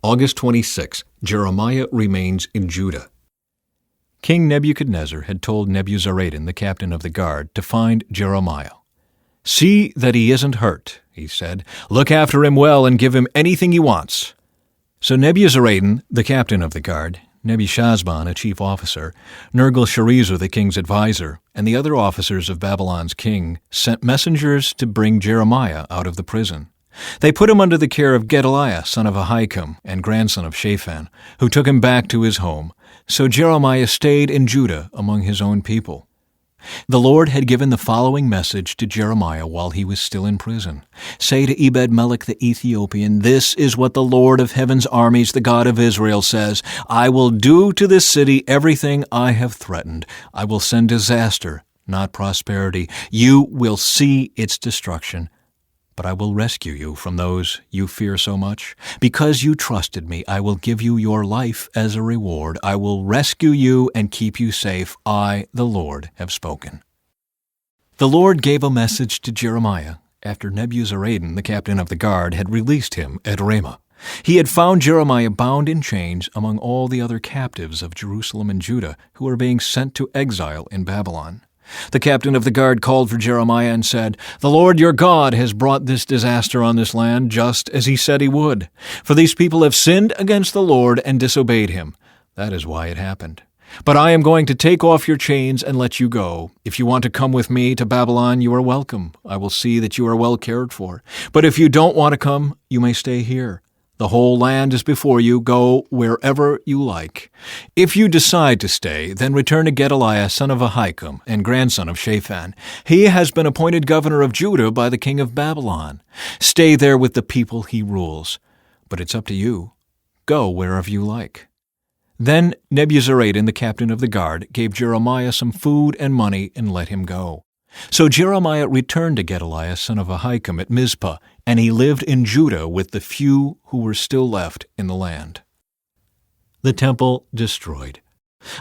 August 26, Jeremiah remains in Judah. King Nebuchadnezzar had told Nebuzaradan, the captain of the guard, to find Jeremiah. "See that he isn't hurt," he said. "Look after him well and give him anything he wants." So Nebuzaradan, the captain of the guard, Nebuchadnezzar, a chief officer, Nergal-Sharezer, the king's advisor, and the other officers of Babylon's king sent messengers to bring Jeremiah out of the prison. They put him under the care of Gedelia, son of Ahikam, and grandson of Shaphan, who took him back to his home. So Jeremiah stayed in Judah among his own people. The Lord had given the following message to Jeremiah while he was still in prison. "Say to Ebed-melech the Ethiopian, 'This is what the Lord of heaven's armies, the God of Israel, says. I will do to this city everything I have threatened. I will send disaster, not prosperity. You will see its destruction. But I will rescue you from those you fear so much. Because you trusted me, I will give you your life as a reward. I will rescue you and keep you safe. I, the Lord, have spoken." The Lord gave a message to Jeremiah after Nebuzaradan, the captain of the guard, had released him at Ramah. He had found Jeremiah bound in chains among all the other captives of Jerusalem and Judah who were being sent to exile in Babylon. The captain of the guard called for Jeremiah and said, "The Lord your God has brought this disaster on this land, just as he said he would. For these people have sinned against the Lord and disobeyed him. That is why it happened. But I am going to take off your chains and let you go. If you want to come with me to Babylon, you are welcome. I will see that you are well cared for. But if you don't want to come, you may stay here. The whole land is before you. Go wherever you like. If you decide to stay, then return to Gedelia, son of Ahikam, and grandson of Shaphan. He has been appointed governor of Judah by the king of Babylon. Stay there with the people he rules. But it's up to you. Go wherever you like." Then Nebuzaradan, the captain of the guard, gave Jeremiah some food and money and let him go. So Jeremiah returned to Gedelia, son of Ahikam, at Mizpah, and he lived in Judah with the few who were still left in the land. The temple destroyed.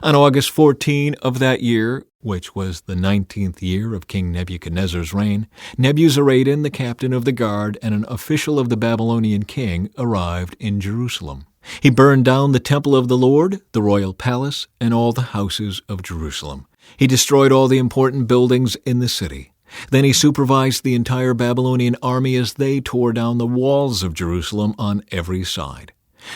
On August 14 of that year, which was the 19th year of King Nebuchadnezzar's reign, Nebuzaradan, the captain of the guard and an official of the Babylonian king, arrived in Jerusalem. He burned down the temple of the Lord, the royal palace, and all the houses of Jerusalem. He destroyed all the important buildings in the city. Then he supervised the entire Babylonian army as they tore down the walls of Jerusalem on every side.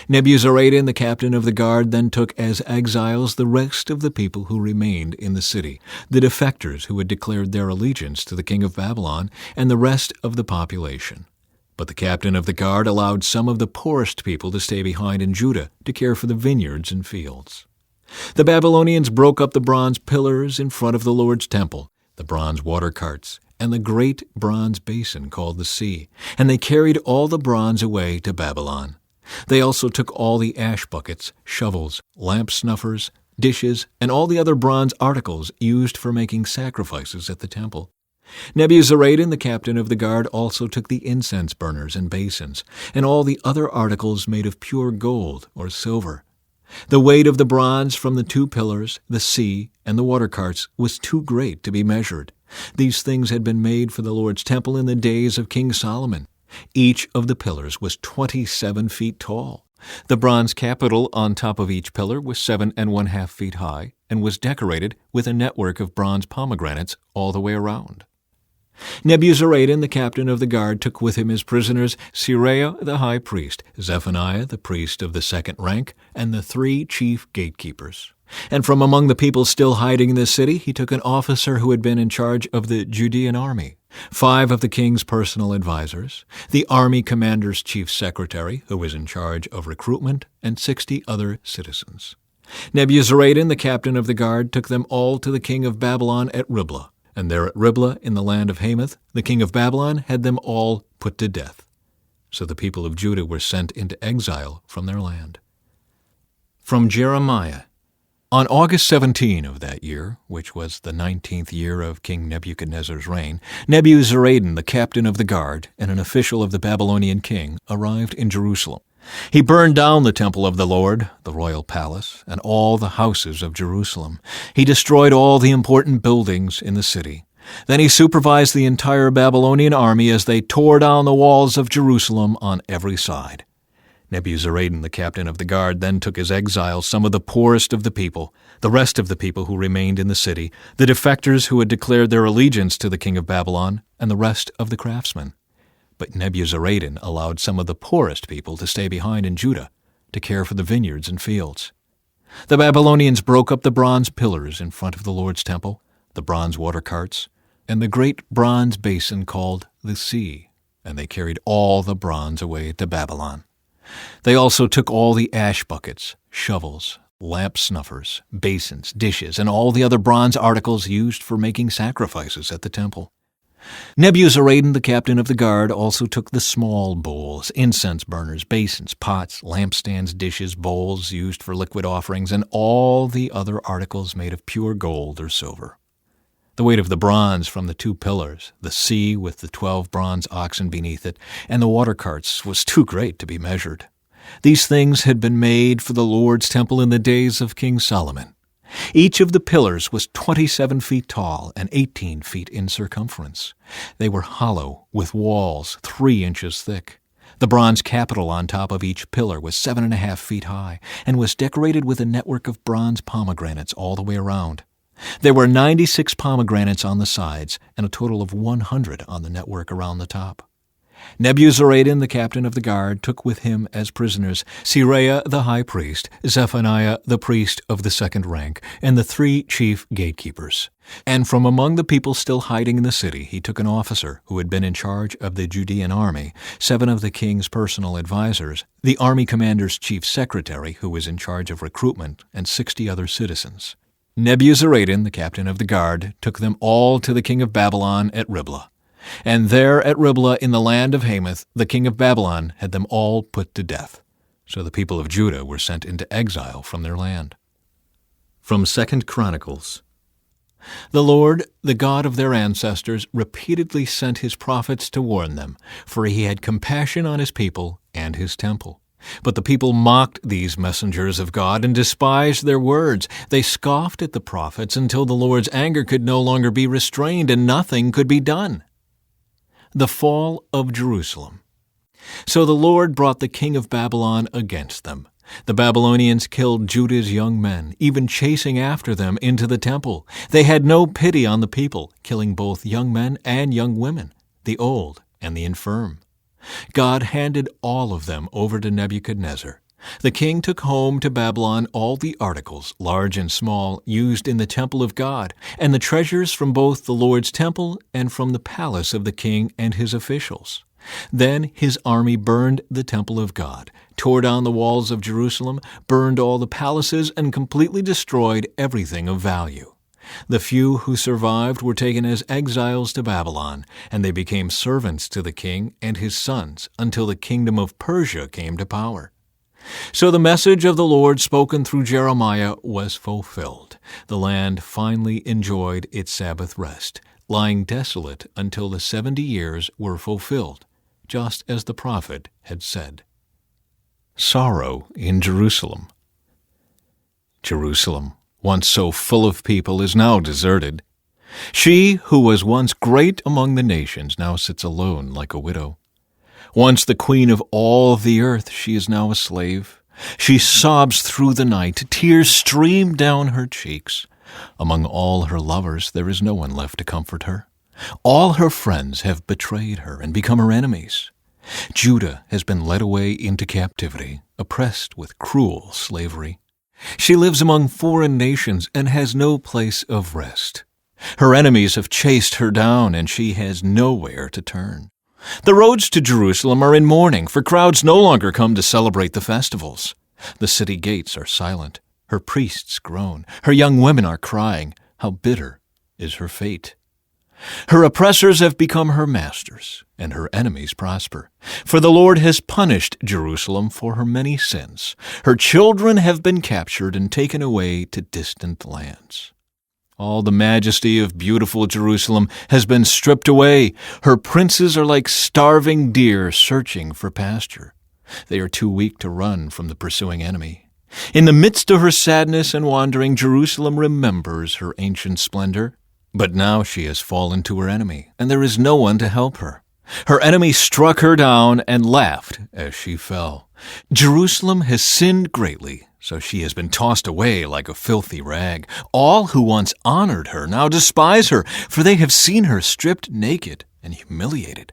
Nebuzaradan, the captain of the guard, then took as exiles the rest of the people who remained in the city, the defectors who had declared their allegiance to the king of Babylon, and the rest of the population. But the captain of the guard allowed some of the poorest people to stay behind in Judah to care for the vineyards and fields. The Babylonians broke up the bronze pillars in front of the Lord's temple, the bronze water carts, and the great bronze basin called the sea, and they carried all the bronze away to Babylon. They also took all the ash buckets, shovels, lamp snuffers, dishes, and all the other bronze articles used for making sacrifices at the temple. Nebuzaradan, the captain of the guard, also took the incense burners and basins, and all the other articles made of pure gold or silver. The weight of the bronze from the two pillars, the sea, and the water carts was too great to be measured. These things had been made for the Lord's temple in the days of King Solomon. Each of the pillars was 27 feet tall. The bronze capital on top of each pillar was 7½ feet high and was decorated with a network of bronze pomegranates all the way around. Nebuzaradan, the captain of the guard, took with him as prisoners Seraiah the high priest, Zephaniah the priest of the second rank, and the 3 chief gatekeepers. And from among the people still hiding in the city, he took an officer who had been in charge of the Judean army, 5 of the king's personal advisors, the army commander's chief secretary, who was in charge of recruitment, and 60 other citizens. Nebuzaradan, the captain of the guard, took them all to the king of Babylon at Riblah. And there at Riblah, in the land of Hamath, the king of Babylon had them all put to death. So the people of Judah were sent into exile from their land. From Jeremiah. On August 17 of that year, which was the 19th year of King Nebuchadnezzar's reign, Nebuzaradan, the captain of the guard and an official of the Babylonian king, arrived in Jerusalem. He burned down the temple of the Lord, the royal palace, and all the houses of Jerusalem. He destroyed all the important buildings in the city. Then he supervised the entire Babylonian army as they tore down the walls of Jerusalem on every side. Nebuzaradan, the captain of the guard, then took as exiles some of the poorest of the people, the rest of the people who remained in the city, the defectors who had declared their allegiance to the king of Babylon, and the rest of the craftsmen. But Nebuzaradan allowed some of the poorest people to stay behind in Judah to care for the vineyards and fields. The Babylonians broke up the bronze pillars in front of the Lord's temple, the bronze water carts, and the great bronze basin called the Sea, and they carried all the bronze away to Babylon. They also took all the ash buckets, shovels, lamp snuffers, basins, dishes, and all the other bronze articles used for making sacrifices at the temple. Nebuzaradan, the captain of the guard, also took the small bowls, incense burners, basins, pots, lampstands, dishes, bowls used for liquid offerings, and all the other articles made of pure gold or silver. The weight of the bronze from the 2 pillars, the sea with the 12 bronze oxen beneath it, and the water carts was too great to be measured. These things had been made for the Lord's temple in the days of King Solomon. Each of the pillars was 27 feet tall and 18 feet in circumference. They were hollow, with walls 3 inches thick. The bronze capital on top of each pillar was 7.5 feet high and was decorated with a network of bronze pomegranates all the way around. There were 96 pomegranates on the sides and a total of 100 on the network around the top. Nebuzaradan, the captain of the guard, took with him as prisoners Seraiah the high priest, Zephaniah the priest of the 2nd rank, and the 3 chief gatekeepers. And from among the people still hiding in the city, he took an officer who had been in charge of the Judean army, 7 of the king's personal advisers, the army commander's chief secretary who was in charge of recruitment, and 60 other citizens. Nebuzaradan, the captain of the guard, took them all to the king of Babylon at Riblah. And there at Riblah in the land of Hamath, the king of Babylon had them all put to death. So the people of Judah were sent into exile from their land. From 2 Chronicles. The Lord, the God of their ancestors, repeatedly sent his prophets to warn them, for he had compassion on his people and his temple. But the people mocked these messengers of God and despised their words. They scoffed at the prophets until the Lord's anger could no longer be restrained and nothing could be done. The fall of Jerusalem. So the Lord brought the king of Babylon against them. The Babylonians killed Judah's young men, even chasing after them into the temple. They had no pity on the people, killing both young men and young women, the old and the infirm. God handed all of them over to Nebuchadnezzar. The king took home to Babylon all the articles, large and small, used in the temple of God, and the treasures from both the Lord's temple and from the palace of the king and his officials. Then his army burned the temple of God, tore down the walls of Jerusalem, burned all the palaces, and completely destroyed everything of value. The few who survived were taken as exiles to Babylon, and they became servants to the king and his sons until the kingdom of Persia came to power. So the message of the Lord spoken through Jeremiah was fulfilled. The land finally enjoyed its Sabbath rest, lying desolate until the 70 years were fulfilled, just as the prophet had said. Sorrow in Jerusalem. Jerusalem, once so full of people, is now deserted. She who was once great among the nations now sits alone like a widow. Once the queen of all the earth, she is now a slave. She sobs through the night. Tears stream down her cheeks. Among all her lovers, there is no one left to comfort her. All her friends have betrayed her and become her enemies. Judah has been led away into captivity, oppressed with cruel slavery. She lives among foreign nations and has no place of rest. Her enemies have chased her down, and she has nowhere to turn. The roads to Jerusalem are in mourning, for crowds no longer come to celebrate the festivals. The city gates are silent. Her priests groan. Her young women are crying. How bitter is her fate. Her oppressors have become her masters, and her enemies prosper. For the Lord has punished Jerusalem for her many sins. Her children have been captured and taken away to distant lands. All the majesty of beautiful Jerusalem has been stripped away. Her princes are like starving deer searching for pasture. They are too weak to run from the pursuing enemy. In the midst of her sadness and wandering, Jerusalem remembers her ancient splendor. But now she has fallen to her enemy, and there is no one to help her. Her enemy struck her down and laughed as she fell. Jerusalem has sinned greatly, so she has been tossed away like a filthy rag. All who once honored her now despise her, for they have seen her stripped naked and humiliated.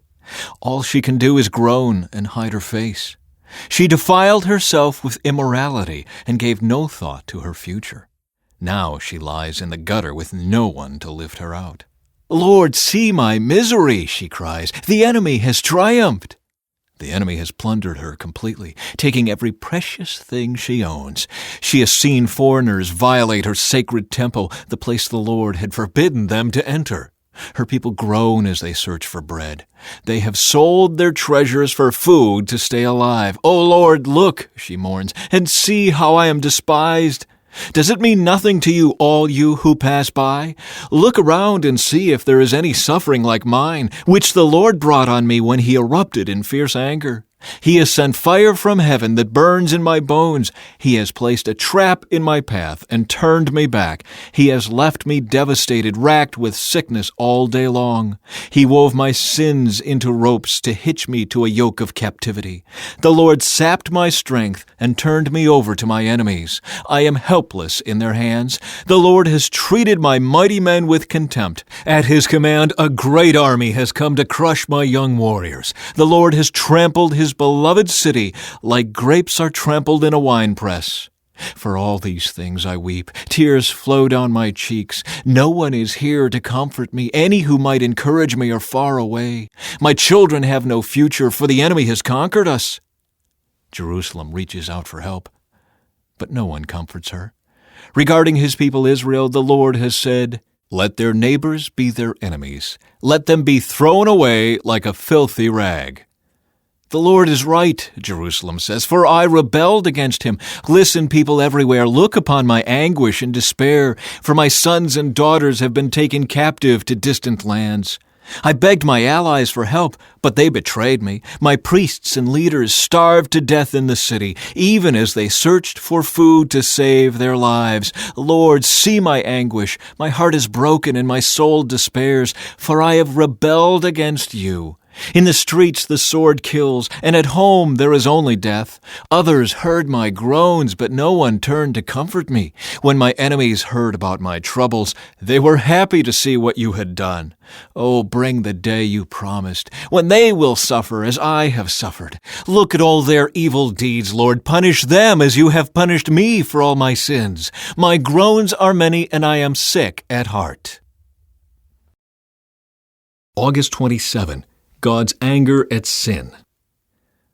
All she can do is groan and hide her face. She defiled herself with immorality and gave no thought to her future. Now she lies in the gutter with no one to lift her out. "Lord, see my misery," she cries. "The enemy has triumphed." The enemy has plundered her completely, taking every precious thing she owns. She has seen foreigners violate her sacred temple, the place the Lord had forbidden them to enter. Her people groan as they search for bread. They have sold their treasures for food to stay alive. "O Lord, look," she mourns, "and see how I am despised. Does it mean nothing to you, all you who pass by? Look around and see if there is any suffering like mine, which the Lord brought on me when he erupted in fierce anger. He has sent fire from heaven that burns in my bones. He has placed a trap in my path and turned me back. He has left me devastated, racked with sickness all day long. He wove my sins into ropes to hitch me to a yoke of captivity. The Lord sapped my strength and turned me over to my enemies. I am helpless in their hands. The Lord has treated my mighty men with contempt. At his command, a great army has come to crush my young warriors. The Lord has trampled his beloved city like grapes are trampled in a winepress. For all these things I weep. Tears flow down my cheeks. No one is here to comfort me. Any who might encourage me are far away. My children have no future, for the enemy has conquered us." Jerusalem reaches out for help, but no one comforts her. Regarding his people Israel, the Lord has said, "Let their neighbors be their enemies. Let them be thrown away like a filthy rag." "The Lord is right," Jerusalem says, "for I rebelled against him. Listen, people everywhere, look upon my anguish and despair, for my sons and daughters have been taken captive to distant lands. I begged my allies for help, but they betrayed me. My priests and leaders starved to death in the city, even as they searched for food to save their lives. Lord, see my anguish. My heart is broken and my soul despairs, for I have rebelled against you. In the streets the sword kills, and at home there is only death. Others heard my groans, but no one turned to comfort me. When my enemies heard about my troubles, they were happy to see what you had done. Oh, bring the day you promised, when they will suffer as I have suffered. Look at all their evil deeds, Lord. Punish them as you have punished me for all my sins. My groans are many, and I am sick at heart." August 27. God's anger at sin.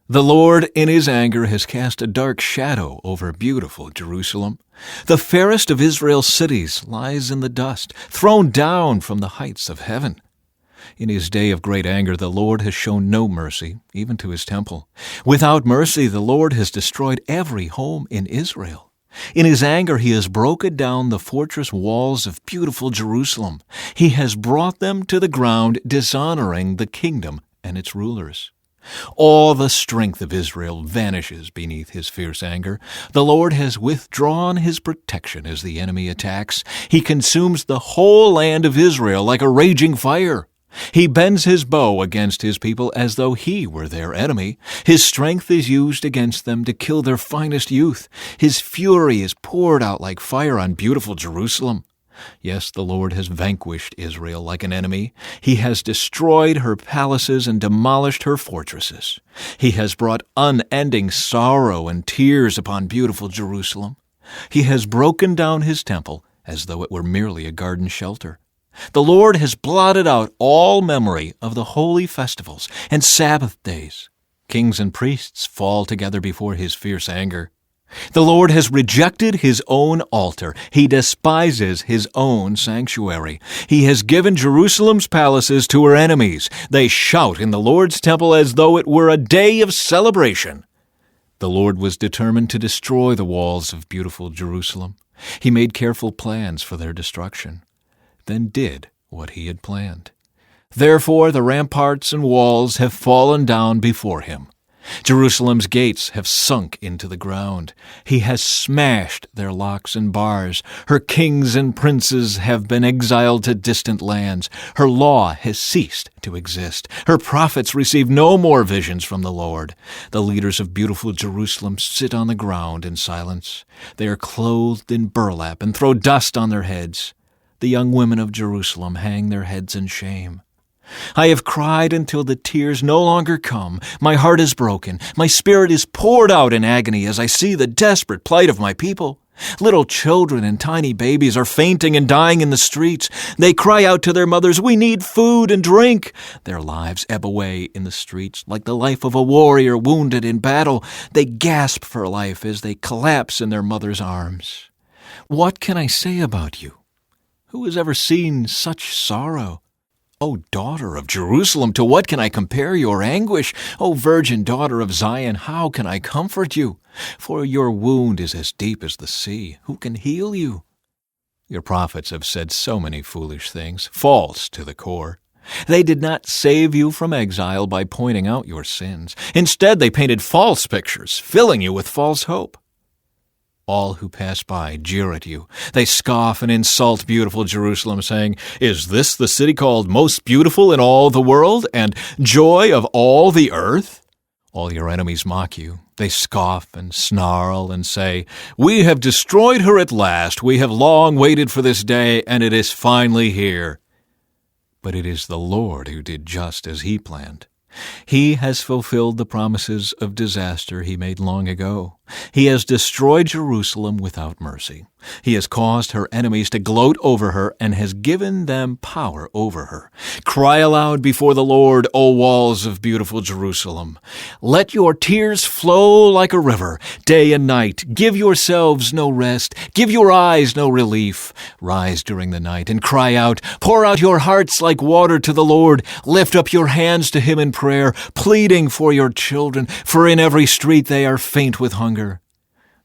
The Lord, in his anger, has cast a dark shadow over beautiful Jerusalem. The fairest of Israel's cities lies in the dust, thrown down from the heights of heaven. In his day of great anger, the Lord has shown no mercy, even to his temple. Without mercy, the Lord has destroyed every home in Israel. In his anger, he has broken down the fortress walls of beautiful Jerusalem. He has brought them to the ground, dishonoring the kingdom and its rulers. All the strength of Israel vanishes beneath his fierce anger. The Lord has withdrawn his protection as the enemy attacks. He consumes the whole land of Israel like a raging fire. He bends his bow against his people as though he were their enemy. His strength is used against them to kill their finest youth. His fury is poured out like fire on beautiful Jerusalem. Yes, the Lord has vanquished Israel like an enemy. He has destroyed her palaces and demolished her fortresses. He has brought unending sorrow and tears upon beautiful Jerusalem. He has broken down his temple as though it were merely a garden shelter. The Lord has blotted out all memory of the holy festivals and Sabbath days. Kings and priests fall together before his fierce anger. The Lord has rejected his own altar. He despises his own sanctuary. He has given Jerusalem's palaces to her enemies. They shout in the Lord's temple as though it were a day of celebration. The Lord was determined to destroy the walls of beautiful Jerusalem. He made careful plans for their destruction, then did what he had planned. Therefore the ramparts and walls have fallen down before him. Jerusalem's gates have sunk into the ground. He has smashed their locks and bars. Her kings and princes have been exiled to distant lands. Her law has ceased to exist. Her prophets receive no more visions from the Lord. The leaders of beautiful Jerusalem sit on the ground in silence. They are clothed in burlap and throw dust on their heads. The young women of Jerusalem hang their heads in shame. I have cried until the tears no longer come. My heart is broken. My spirit is poured out in agony as I see the desperate plight of my people. Little children and tiny babies are fainting and dying in the streets. They cry out to their mothers, "We need food and drink." Their lives ebb away in the streets like the life of a warrior wounded in battle. They gasp for life as they collapse in their mother's arms. What can I say about you? Who has ever seen such sorrow? O daughter of Jerusalem, to what can I compare your anguish? O virgin daughter of Zion, how can I comfort you? For your wound is as deep as the sea. Who can heal you? Your prophets have said so many foolish things, false to the core. They did not save you from exile by pointing out your sins. Instead, they painted false pictures, filling you with false hope. All who pass by jeer at you. They scoff and insult beautiful Jerusalem, saying, "Is this the city called most beautiful in all the world, and joy of all the earth?" All your enemies mock you. They scoff and snarl and say, "We have destroyed her at last. We have long waited for this day, and it is finally here." But it is the Lord who did just as He planned. He has fulfilled the promises of disaster He made long ago. He has destroyed Jerusalem without mercy. He has caused her enemies to gloat over her and has given them power over her. Cry aloud before the Lord, O walls of beautiful Jerusalem. Let your tears flow like a river, day and night. Give yourselves no rest. Give your eyes no relief. Rise during the night and cry out. Pour out your hearts like water to the Lord. Lift up your hands to Him in prayer, pleading for your children, for in every street they are faint with hunger.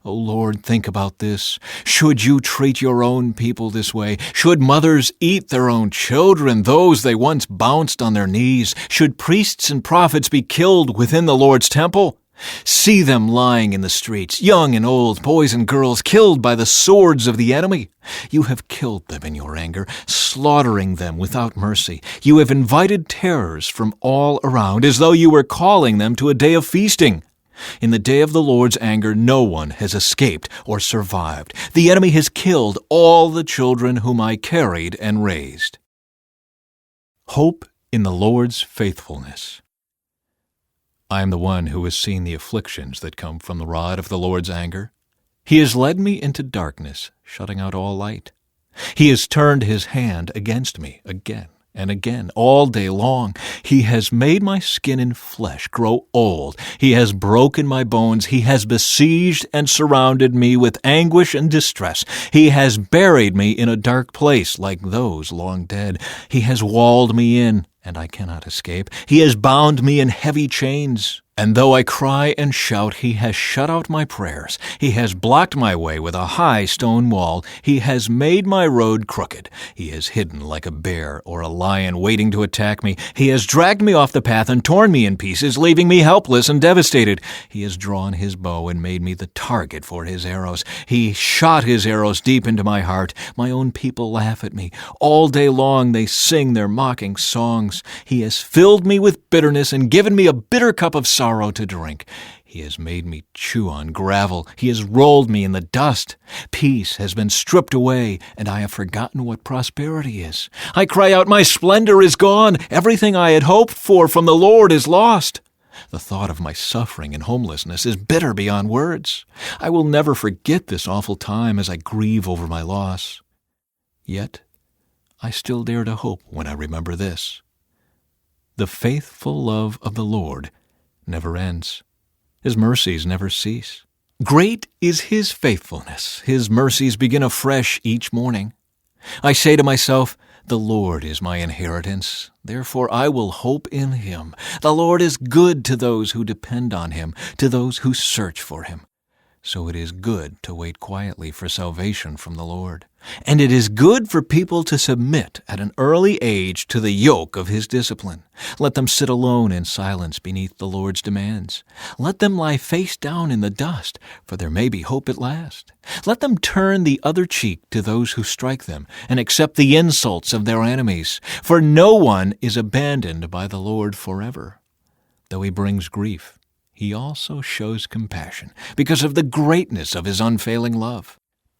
O Lord, think about this. Should you treat your own people this way? Should mothers eat their own children, those they once bounced on their knees? Should priests and prophets be killed within the Lord's temple? See them lying in the streets, young and old, boys and girls, killed by the swords of the enemy. You have killed them in your anger, slaughtering them without mercy. You have invited terrors from all around, as though you were calling them to a day of feasting. In the day of the Lord's anger, no one has escaped or survived. The enemy has killed all the children whom I carried and raised. Hope in the Lord's faithfulness. I am the one who has seen the afflictions that come from the rod of the Lord's anger. He has led me into darkness, shutting out all light. He has turned His hand against me again and again, all day long. He has made my skin and flesh grow old. He has broken my bones. He has besieged and surrounded me with anguish and distress. He has buried me in a dark place like those long dead. He has walled me in, and I cannot escape. He has bound me in heavy chains. And though I cry and shout, He has shut out my prayers. He has blocked my way with a high stone wall. He has made my road crooked. He has hidden like a bear or a lion waiting to attack me. He has dragged me off the path and torn me in pieces, leaving me helpless and devastated. He has drawn His bow and made me the target for His arrows. He shot His arrows deep into my heart. My own people laugh at me. All day long they sing their mocking songs. He has filled me with bitterness and given me a bitter cup of sorrow to drink. He has made me chew on gravel. He has rolled me in the dust. Peace has been stripped away, and I have forgotten what prosperity is. I cry out, my splendor is gone. Everything I had hoped for from the Lord is lost. The thought of my suffering and homelessness is bitter beyond words. I will never forget this awful time as I grieve over my loss. Yet, I still dare to hope when I remember this. The faithful love of the Lord never ends. His mercies never cease. Great is His faithfulness. His mercies begin afresh each morning. I say to myself, the Lord is my inheritance. Therefore I will hope in Him. The Lord is good to those who depend on Him, to those who search for Him. So it is good to wait quietly for salvation from the Lord. And it is good for people to submit at an early age to the yoke of his discipline. Let them sit alone in silence beneath the Lord's demands. Let them lie face down in the dust, for there may be hope at last. Let them turn the other cheek to those who strike them, and accept the insults of their enemies. For no one is abandoned by the Lord forever. Though he brings grief, he also shows compassion, because of the greatness of his unfailing love.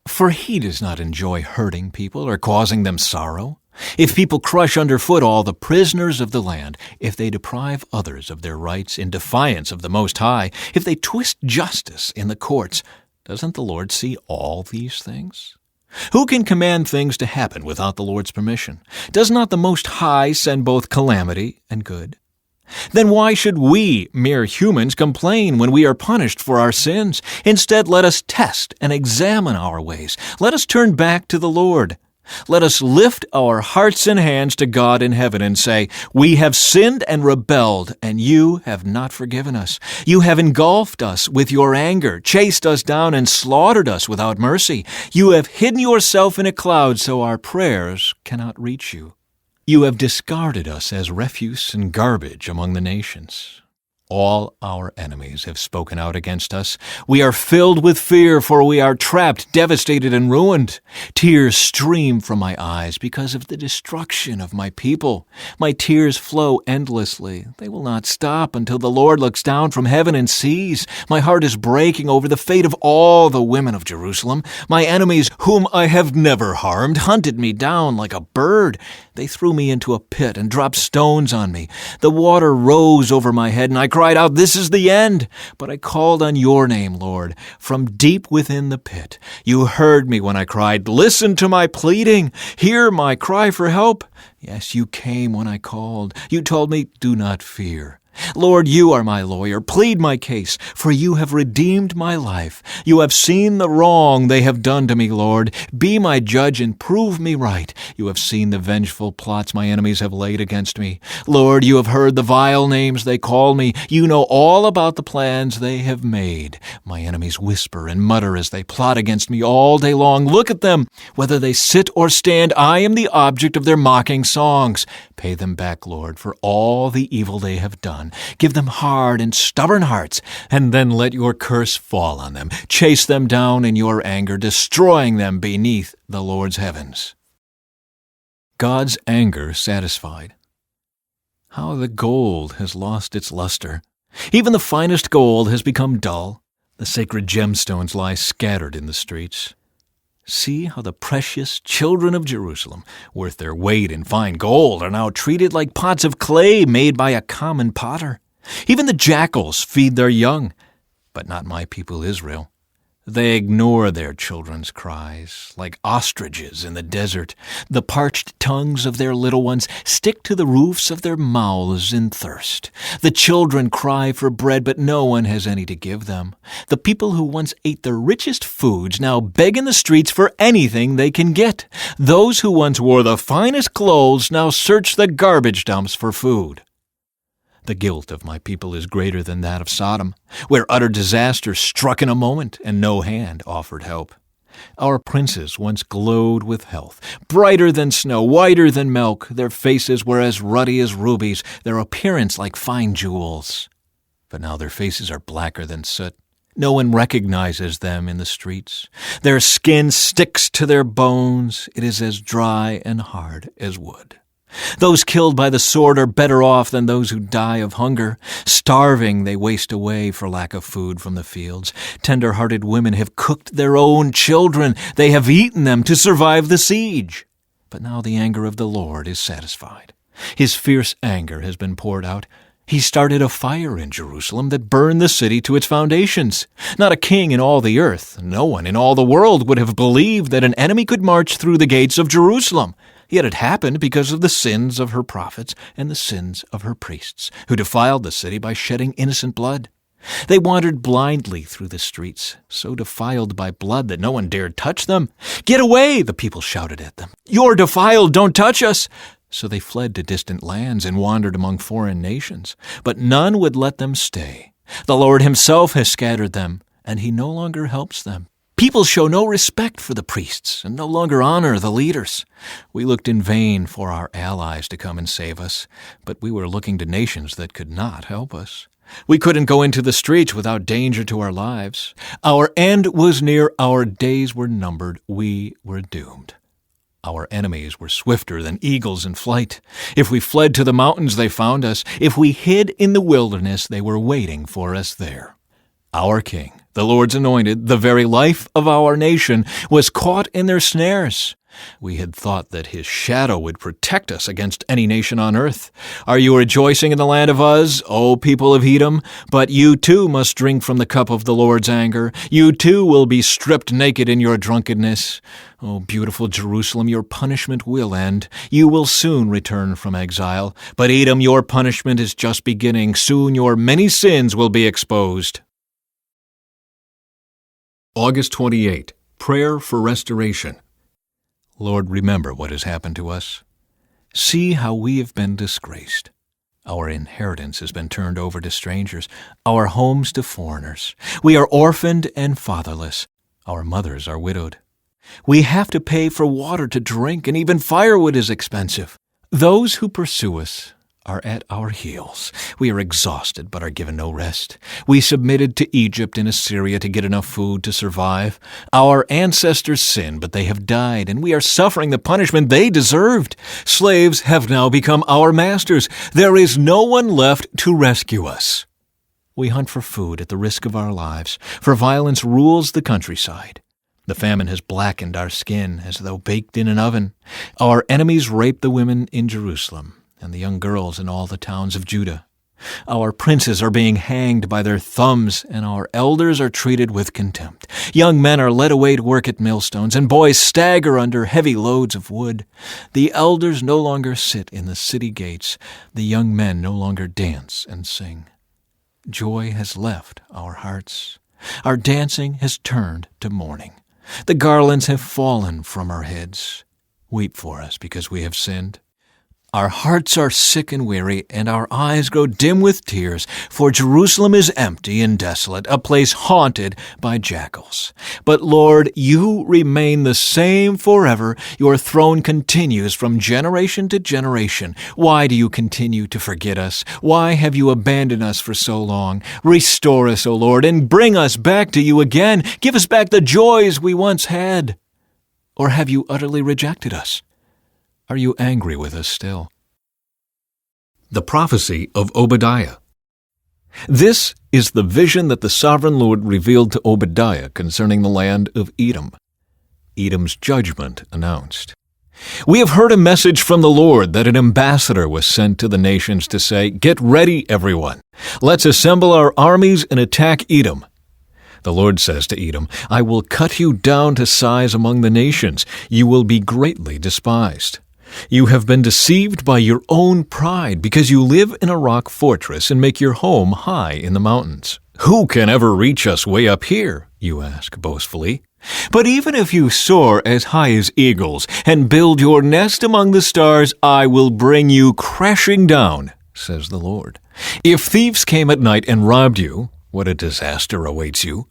For he does not enjoy hurting people or causing them sorrow. If people crush underfoot all the prisoners of the land, if they deprive others of their rights in defiance of the Most High, if they twist justice in the courts, doesn't the Lord see all these things? Who can command things to happen without the Lord's permission? Does not the Most High send both calamity and good? Then why should we, mere humans, complain when we are punished for our sins? Instead, let us test and examine our ways. Let us turn back to the Lord. Let us lift our hearts and hands to God in heaven and say, "We have sinned and rebelled, and you have not forgiven us. You have engulfed us with your anger, chased us down, and slaughtered us without mercy. You have hidden yourself in a cloud so our prayers cannot reach you. You have discarded us as refuse and garbage among the nations. All our enemies have spoken out against us. We are filled with fear, for we are trapped, devastated, and ruined. Tears stream from my eyes because of the destruction of my people. My tears flow endlessly. They will not stop until the Lord looks down from heaven and sees. My heart is breaking over the fate of all the women of Jerusalem. My enemies, whom I have never harmed, hunted me down like a bird. They threw me into a pit and dropped stones on me. The water rose over my head, and I cried out, "This is the end." But I called on your name, Lord, from deep within the pit. You heard me when I cried, "Listen to my pleading. Hear my cry for help." Yes, you came when I called. You told me, "Do not fear." Lord, you are my lawyer. Plead my case, for you have redeemed my life. You have seen the wrong they have done to me, Lord. Be my judge and prove me right. You have seen the vengeful plots my enemies have laid against me. Lord, you have heard the vile names they call me. You know all about the plans they have made. My enemies whisper and mutter as they plot against me all day long. Look at them. Whether they sit or stand, I am the object of their mocking songs. Pay them back, Lord, for all the evil they have done. Give them hard and stubborn hearts, and then let your curse fall on them. Chase them down in your anger, destroying them beneath the Lord's heavens. God's anger satisfied. How the gold has lost its luster. Even the finest gold has become dull. The sacred gemstones lie scattered in the streets. See how the precious children of Jerusalem, worth their weight in fine gold, are now treated like pots of clay made by a common potter. Even the jackals feed their young, but not my people Israel. They ignore their children's cries, like ostriches in the desert. The parched tongues of their little ones stick to the roofs of their mouths in thirst. The children cry for bread, but no one has any to give them. The people who once ate the richest foods now beg in the streets for anything they can get. Those who once wore the finest clothes now search the garbage dumps for food. The guilt of my people is greater than that of Sodom, where utter disaster struck in a moment and no hand offered help. Our princes once glowed with health, brighter than snow, whiter than milk. Their faces were as ruddy as rubies, their appearance like fine jewels. But now their faces are blacker than soot. No one recognizes them in the streets. Their skin sticks to their bones. It is as dry and hard as wood. Those killed by the sword are better off than those who die of hunger. Starving, they waste away for lack of food from the fields. Tender-hearted women have cooked their own children. They have eaten them to survive the siege. But now the anger of the Lord is satisfied. His fierce anger has been poured out. He started a fire in Jerusalem that burned the city to its foundations. Not a king in all the earth, no one in all the world would have believed that an enemy could march through the gates of Jerusalem. Yet it happened because of the sins of her prophets and the sins of her priests, who defiled the city by shedding innocent blood. They wandered blindly through the streets, so defiled by blood that no one dared touch them. "Get away!" the people shouted at them. "You're defiled! Don't touch us!" So they fled to distant lands and wandered among foreign nations. But none would let them stay. The Lord himself has scattered them, and he no longer helps them. People show no respect for the priests and no longer honor the leaders. We looked in vain for our allies to come and save us, but we were looking to nations that could not help us. We couldn't go into the streets without danger to our lives. Our end was near, our days were numbered, we were doomed. Our enemies were swifter than eagles in flight. If we fled to the mountains, they found us. If we hid in the wilderness, they were waiting for us there. Our king, the Lord's anointed, the very life of our nation, was caught in their snares. We had thought that his shadow would protect us against any nation on earth. Are you rejoicing in the land of Uz, O people of Edom? But you too must drink from the cup of the Lord's anger. You too will be stripped naked in your drunkenness. O beautiful Jerusalem, your punishment will end. You will soon return from exile. But Edom, your punishment is just beginning. Soon your many sins will be exposed. August 28. Prayer for Restoration. Lord, remember what has happened to us. See how we have been disgraced. Our inheritance has been turned over to strangers, our homes to foreigners. We are orphaned and fatherless. Our mothers are widowed. We have to pay for water to drink, and even firewood is expensive. Those who pursue us are at our heels. We are exhausted but are given no rest. We submitted to Egypt and Assyria to get enough food to survive. Our ancestors sinned, but they have died, and we are suffering the punishment they deserved. Slaves have now become our masters. There is no one left to rescue us. We hunt for food at the risk of our lives, for violence rules the countryside. The famine has blackened our skin as though baked in an oven. Our enemies rape the women in Jerusalem and the young girls in all the towns of Judah. Our princes are being hanged by their thumbs, and our elders are treated with contempt. Young men are led away to work at millstones, and boys stagger under heavy loads of wood. The elders no longer sit in the city gates. The young men no longer dance and sing. Joy has left our hearts. Our dancing has turned to mourning. The garlands have fallen from our heads. Weep for us because we have sinned. Our hearts are sick and weary, and our eyes grow dim with tears, for Jerusalem is empty and desolate, a place haunted by jackals. But Lord, you remain the same forever. Your throne continues from generation to generation. Why do you continue to forget us? Why have you abandoned us for so long? Restore us, O Lord, and bring us back to you again. Give us back the joys we once had. Or have you utterly rejected us? Are you angry with us still? The Prophecy of Obadiah. This is the vision that the sovereign Lord revealed to Obadiah concerning the land of Edom. Edom's judgment announced. We have heard a message from the Lord that an ambassador was sent to the nations to say, "Get ready, everyone. Let's assemble our armies and attack Edom." The Lord says to Edom, "I will cut you down to size among the nations. You will be greatly despised. You have been deceived by your own pride because you live in a rock fortress and make your home high in the mountains. Who can ever reach us way up here?" you ask boastfully. But even if you soar as high as eagles and build your nest among the stars, I will bring you crashing down, says the Lord. If thieves came at night and robbed you, what a disaster awaits you.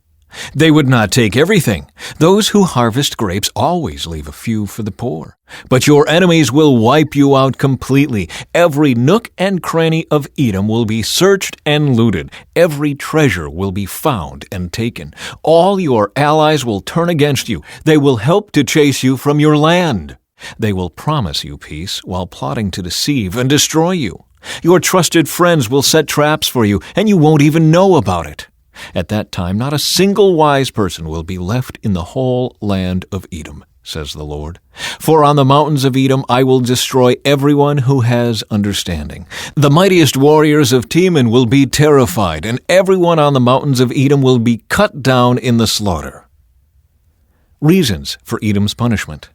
They would not take everything. Those who harvest grapes always leave a few for the poor. But your enemies will wipe you out completely. Every nook and cranny of Edom will be searched and looted. Every treasure will be found and taken. All your allies will turn against you. They will help to chase you from your land. They will promise you peace while plotting to deceive and destroy you. Your trusted friends will set traps for you, and you won't even know about it. At that time, not a single wise person will be left in the whole land of Edom, says the Lord. For on the mountains of Edom I will destroy everyone who has understanding. The mightiest warriors of Teman will be terrified, and everyone on the mountains of Edom will be cut down in the slaughter. Reasons for Edom's punishment.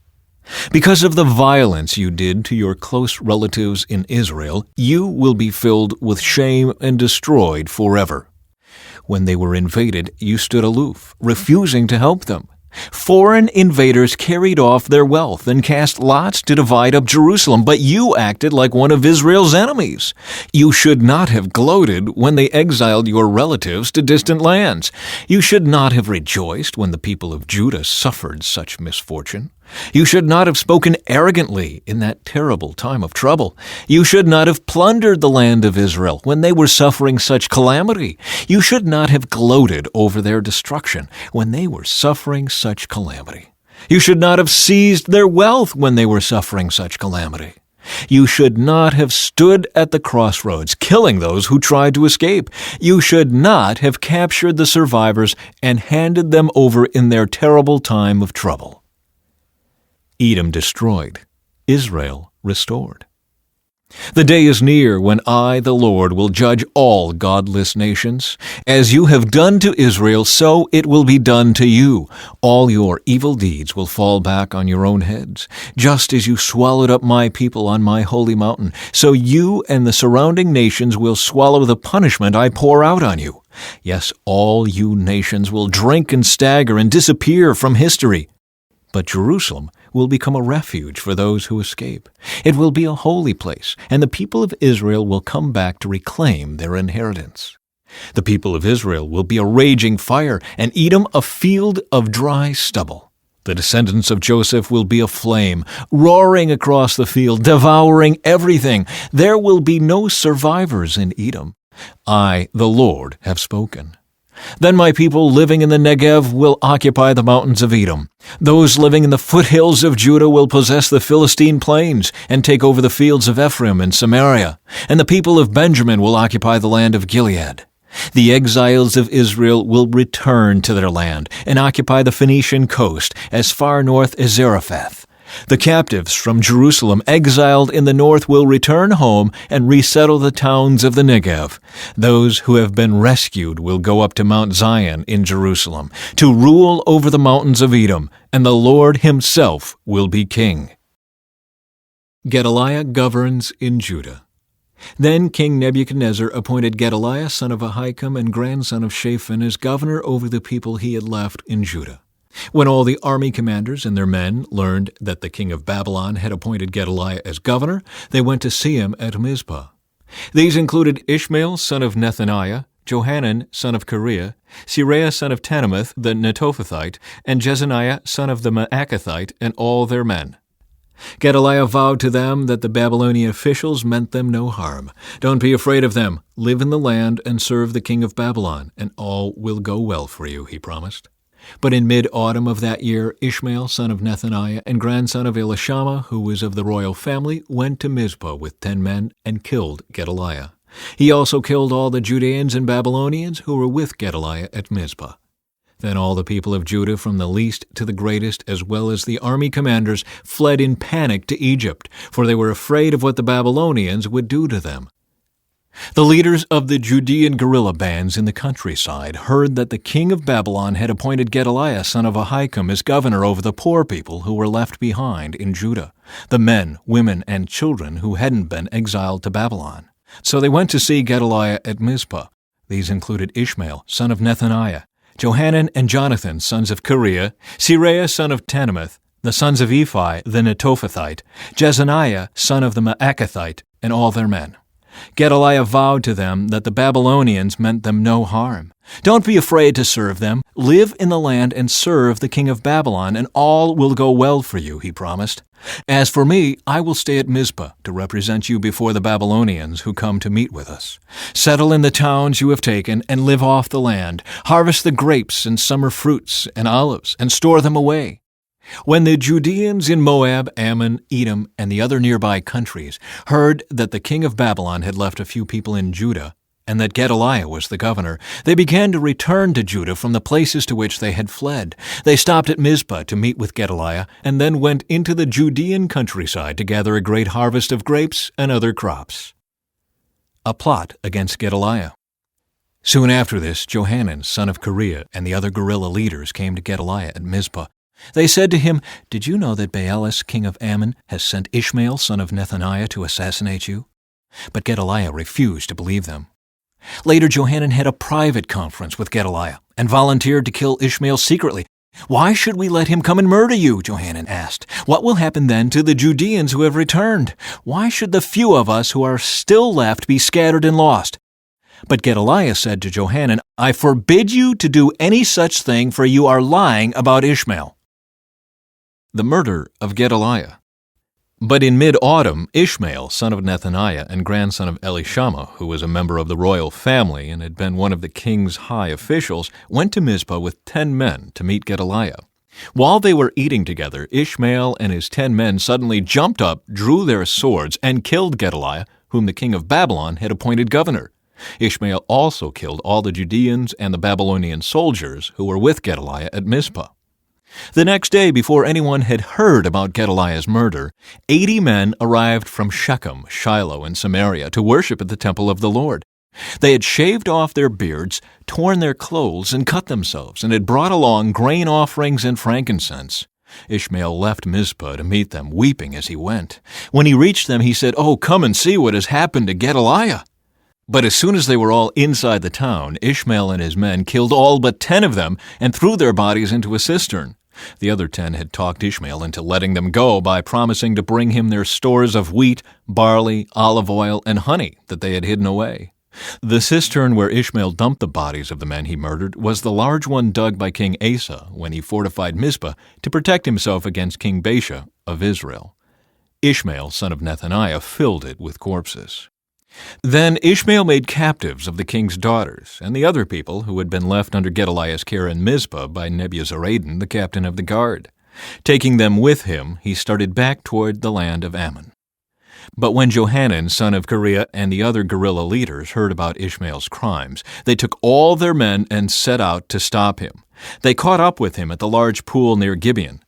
Because of the violence you did to your close relatives in Israel, you will be filled with shame and destroyed forever. When they were invaded, you stood aloof, refusing to help them. Foreign invaders carried off their wealth and cast lots to divide up Jerusalem, but you acted like one of Israel's enemies. You should not have gloated when they exiled your relatives to distant lands. You should not have rejoiced when the people of Judah suffered such misfortune. You should not have spoken arrogantly in that terrible time of trouble. You should not have plundered the land of Israel when they were suffering such calamity. You should not have gloated over their destruction when they were suffering such calamity. You should not have seized their wealth when they were suffering such calamity. You should not have stood at the crossroads, killing those who tried to escape. You should not have captured the survivors and handed them over in their terrible time of trouble. Edom destroyed, Israel restored. The day is near when I, the Lord, will judge all godless nations. As you have done to Israel, so it will be done to you. All your evil deeds will fall back on your own heads. Just as you swallowed up my people on my holy mountain, so you and the surrounding nations will swallow the punishment I pour out on you. Yes, all you nations will drink and stagger and disappear from history. But Jerusalem will become a refuge for those who escape. It will be a holy place, and the people of Israel will come back to reclaim their inheritance. The people of Israel will be a raging fire, and Edom a field of dry stubble. The descendants of Joseph will be a flame, roaring across the field, devouring everything. There will be no survivors in Edom. I, the Lord, have spoken. Then my people living in the Negev will occupy the mountains of Edom. Those living in the foothills of Judah will possess the Philistine plains and take over the fields of Ephraim and Samaria. And the people of Benjamin will occupy the land of Gilead. The exiles of Israel will return to their land and occupy the Phoenician coast as far north as Zarephath. The captives from Jerusalem exiled in the north will return home and resettle the towns of the Negev. Those who have been rescued will go up to Mount Zion in Jerusalem to rule over the mountains of Edom, and the Lord himself will be king. Gedaliah governs in Judah. Then King Nebuchadnezzar appointed Gedaliah son of Ahikam and grandson of Shaphan as governor over the people he had left in Judah. When all the army commanders and their men learned that the king of Babylon had appointed Gedaliah as governor, they went to see him at Mizpah. These included Ishmael son of Nethaniah, Johanan son of Kareah, Seraiah son of Tanumeth the Netophathite, and Jezaniah son of the Maacathite, and all their men. Gedaliah vowed to them that the Babylonian officials meant them no harm. Don't be afraid of them. Live in the land and serve the king of Babylon, and all will go well for you, he promised. But in mid-autumn of that year, Ishmael, son of Nethaniah, and grandson of Elishama, who was of the royal family, went to Mizpah with 10 men and killed Gedaliah. He also killed all the Judeans and Babylonians who were with Gedaliah at Mizpah. Then all the people of Judah, from the least to the greatest, as well as the army commanders, fled in panic to Egypt, for they were afraid of what the Babylonians would do to them. The leaders of the Judean guerrilla bands in the countryside heard that the king of Babylon had appointed Gedaliah son of Ahikam as governor over the poor people who were left behind in Judah, the men, women, and children who hadn't been exiled to Babylon. So they went to see Gedaliah at Mizpah. These included Ishmael son of Nethaniah, Johanan and Jonathan sons of Kareah, Seraiah son of Tanumeth, the sons of Ephi the Netophathite, Jezaniah son of the Maacathite, and all their men. Gedaliah vowed to them that the Babylonians meant them no harm. Don't be afraid to serve them. Live in the land and serve the king of Babylon, and all will go well for you, he promised. As for me, I will stay at Mizpah to represent you before the Babylonians who come to meet with us. Settle in the towns you have taken and live off the land. Harvest the grapes and summer fruits and olives and store them away. When the Judeans in Moab, Ammon, Edom, and the other nearby countries heard that the king of Babylon had left a few people in Judah, and that Gedaliah was the governor, they began to return to Judah from the places to which they had fled. They stopped at Mizpah to meet with Gedaliah, and then went into the Judean countryside to gather a great harvest of grapes and other crops. A plot against Gedaliah. Soon after this, Johanan, son of Kareah, and the other guerrilla leaders came to Gedaliah at Mizpah. They said to him, "Did you know that Baalis, king of Ammon, has sent Ishmael, son of Nethaniah, to assassinate you?" But Gedaliah refused to believe them. Later, Johanan had a private conference with Gedaliah and volunteered to kill Ishmael secretly. "Why should we let him come and murder you?" Johanan asked. "What will happen then to the Judeans who have returned? Why should the few of us who are still left be scattered and lost?" But Gedaliah said to Johanan, "I forbid you to do any such thing, for you are lying about Ishmael." The murder of Gedaliah. But in mid-autumn, Ishmael, son of Nethaniah and grandson of Elishama, who was a member of the royal family and had been one of the king's high officials, went to Mizpah with 10 men to meet Gedaliah. While they were eating together, Ishmael and his 10 men suddenly jumped up, drew their swords, and killed Gedaliah, whom the king of Babylon had appointed governor. Ishmael also killed all the Judeans and the Babylonian soldiers who were with Gedaliah at Mizpah. The next day, before anyone had heard about Gedaliah's murder, 80 men arrived from Shechem, Shiloh, and Samaria to worship at the temple of the Lord. They had shaved off their beards, torn their clothes, and cut themselves, and had brought along grain offerings and frankincense. Ishmael left Mizpah to meet them, weeping as he went. When he reached them, he said, "Oh, come and see what has happened to Gedaliah." But as soon as they were all inside the town, Ishmael and his men killed all but 10 of them and threw their bodies into a cistern. The other 10 had talked Ishmael into letting them go by promising to bring him their stores of wheat, barley, olive oil, and honey that they had hidden away. The cistern where Ishmael dumped the bodies of the men he murdered was the large one dug by King Asa when he fortified Mizpah to protect himself against King Baasha of Israel. Ishmael, son of Nethaniah, filled it with corpses. Then Ishmael made captives of the king's daughters and the other people who had been left under Gedaliah's care in Mizpah by Nebuzaradan, the captain of the guard. Taking them with him, he started back toward the land of Ammon. But when Johanan, son of Kareah, and the other guerrilla leaders heard about Ishmael's crimes, they took all their men and set out to stop him. They caught up with him at the large pool near Gibeon.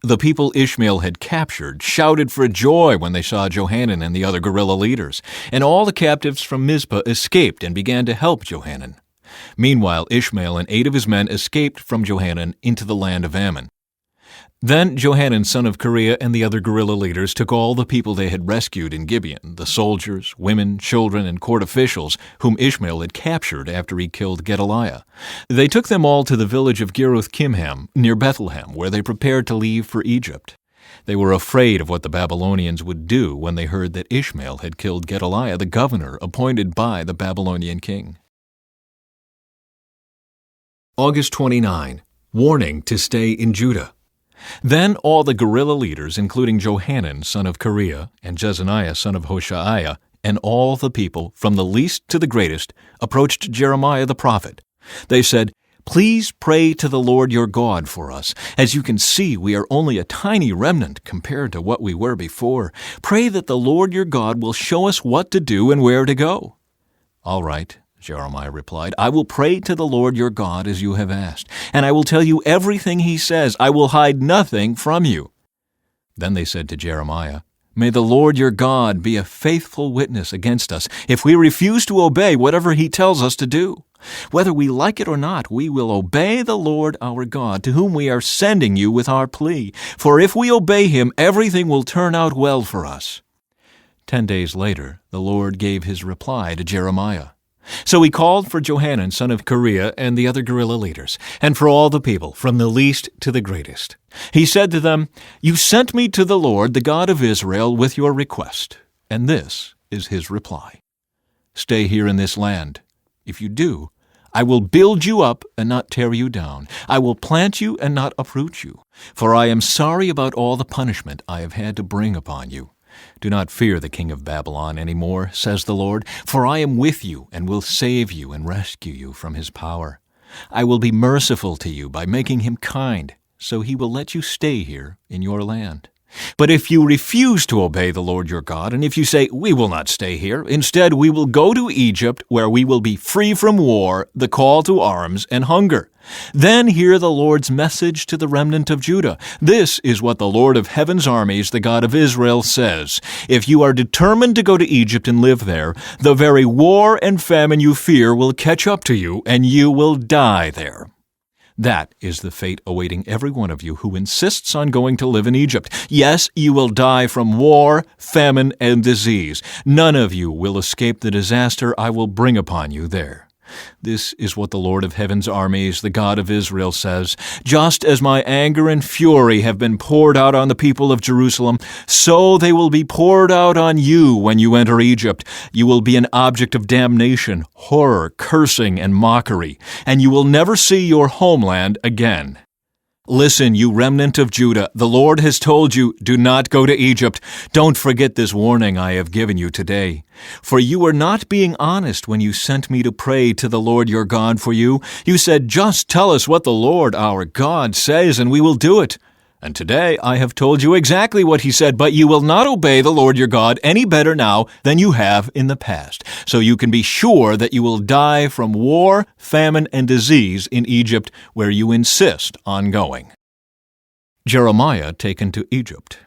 The people Ishmael had captured shouted for joy when they saw Johanan and the other guerrilla leaders, and all the captives from Mizpah escaped and began to help Johanan. Meanwhile, Ishmael and 8 of his men escaped from Johanan into the land of Ammon. Then Johanan, son of Kareah, and the other guerrilla leaders took all the people they had rescued in Gibeon, the soldiers, women, children, and court officials, whom Ishmael had captured after he killed Gedaliah. They took them all to the village of Geruth-Kimham, near Bethlehem, where they prepared to leave for Egypt. They were afraid of what the Babylonians would do when they heard that Ishmael had killed Gedaliah, the governor appointed by the Babylonian king. August 29. Warning to stay in Judah. Then all the guerrilla leaders, including Johanan, son of Kareah, and Jezaniah, son of Hoshaiah, and all the people, from the least to the greatest, approached Jeremiah the prophet. They said, "Please pray to the Lord your God for us. As you can see, we are only a tiny remnant compared to what we were before. Pray that the Lord your God will show us what to do and where to go." "All right," Jeremiah replied, "I will pray to the Lord your God as you have asked, and I will tell you everything he says. I will hide nothing from you." Then they said to Jeremiah, "May the Lord your God be a faithful witness against us if we refuse to obey whatever he tells us to do. Whether we like it or not, we will obey the Lord our God, to whom we are sending you with our plea. For if we obey him, everything will turn out well for us." 10 days later, the Lord gave his reply to Jeremiah. So he called for Johanan, son of Kareah, and the other guerrilla leaders, and for all the people, from the least to the greatest. He said to them, "You sent me to the Lord, the God of Israel, with your request, and this is his reply. Stay here in this land. If you do, I will build you up and not tear you down. I will plant you and not uproot you. For I am sorry about all the punishment I have had to bring upon you. Do not fear the king of Babylon any more, says the Lord, for I am with you and will save you and rescue you from his power. I will be merciful to you by making him kind, so he will let you stay here in your land. But if you refuse to obey the Lord your God, and if you say, 'We will not stay here, instead we will go to Egypt, where we will be free from war, the call to arms, and hunger,' then hear the Lord's message to the remnant of Judah. This is what the Lord of heaven's armies, the God of Israel, says. If you are determined to go to Egypt and live there, the very war and famine you fear will catch up to you, and you will die there. That is the fate awaiting every one of you who insists on going to live in Egypt. Yes, you will die from war, famine, and disease. None of you will escape the disaster I will bring upon you there. This is what the Lord of heaven's armies, the God of Israel, says. Just as my anger and fury have been poured out on the people of Jerusalem, so they will be poured out on you when you enter Egypt. You will be an object of damnation, horror, cursing, and mockery, and you will never see your homeland again. Listen, you remnant of Judah, the Lord has told you, do not go to Egypt. Don't forget this warning I have given you today. For you were not being honest when you sent me to pray to the Lord your God for you. You said, just tell us what the Lord our God says, and we will do it. And today I have told you exactly what he said, but you will not obey the Lord your God any better now than you have in the past. So you can be sure that you will die from war, famine, and disease in Egypt, where you insist on going. Jeremiah taken to Egypt.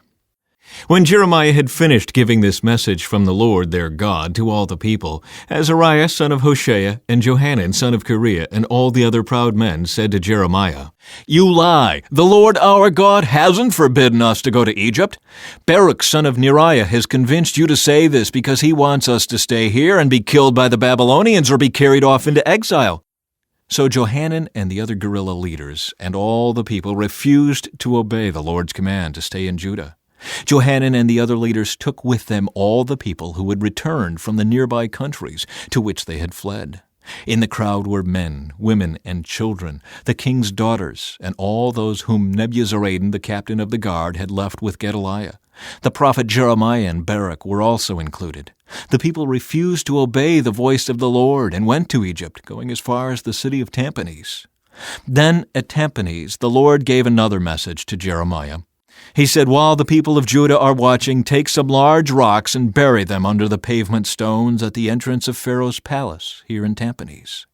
When Jeremiah had finished giving this message from the Lord their God to all the people, Azariah son of Hoshea and Johanan son of Kareah and all the other proud men said to Jeremiah, You lie! The Lord our God hasn't forbidden us to go to Egypt. Baruch son of Neriah has convinced you to say this because he wants us to stay here and be killed by the Babylonians or be carried off into exile. So Johanan and the other guerrilla leaders and all the people refused to obey the Lord's command to stay in Judah. Johanan and the other leaders took with them all the people who had returned from the nearby countries to which they had fled. In the crowd were men, women, and children, the king's daughters, and all those whom Nebuzaradan, the captain of the guard, had left with Gedaliah. The prophet Jeremiah and Baruch were also included. The people refused to obey the voice of the Lord and went to Egypt, going as far as the city of Tahpanhes. Then at Tahpanhes the Lord gave another message to Jeremiah. He said, While the people of Judah are watching, take some large rocks and bury them under the pavement stones at the entrance of Pharaoh's palace here in Tahpanhes.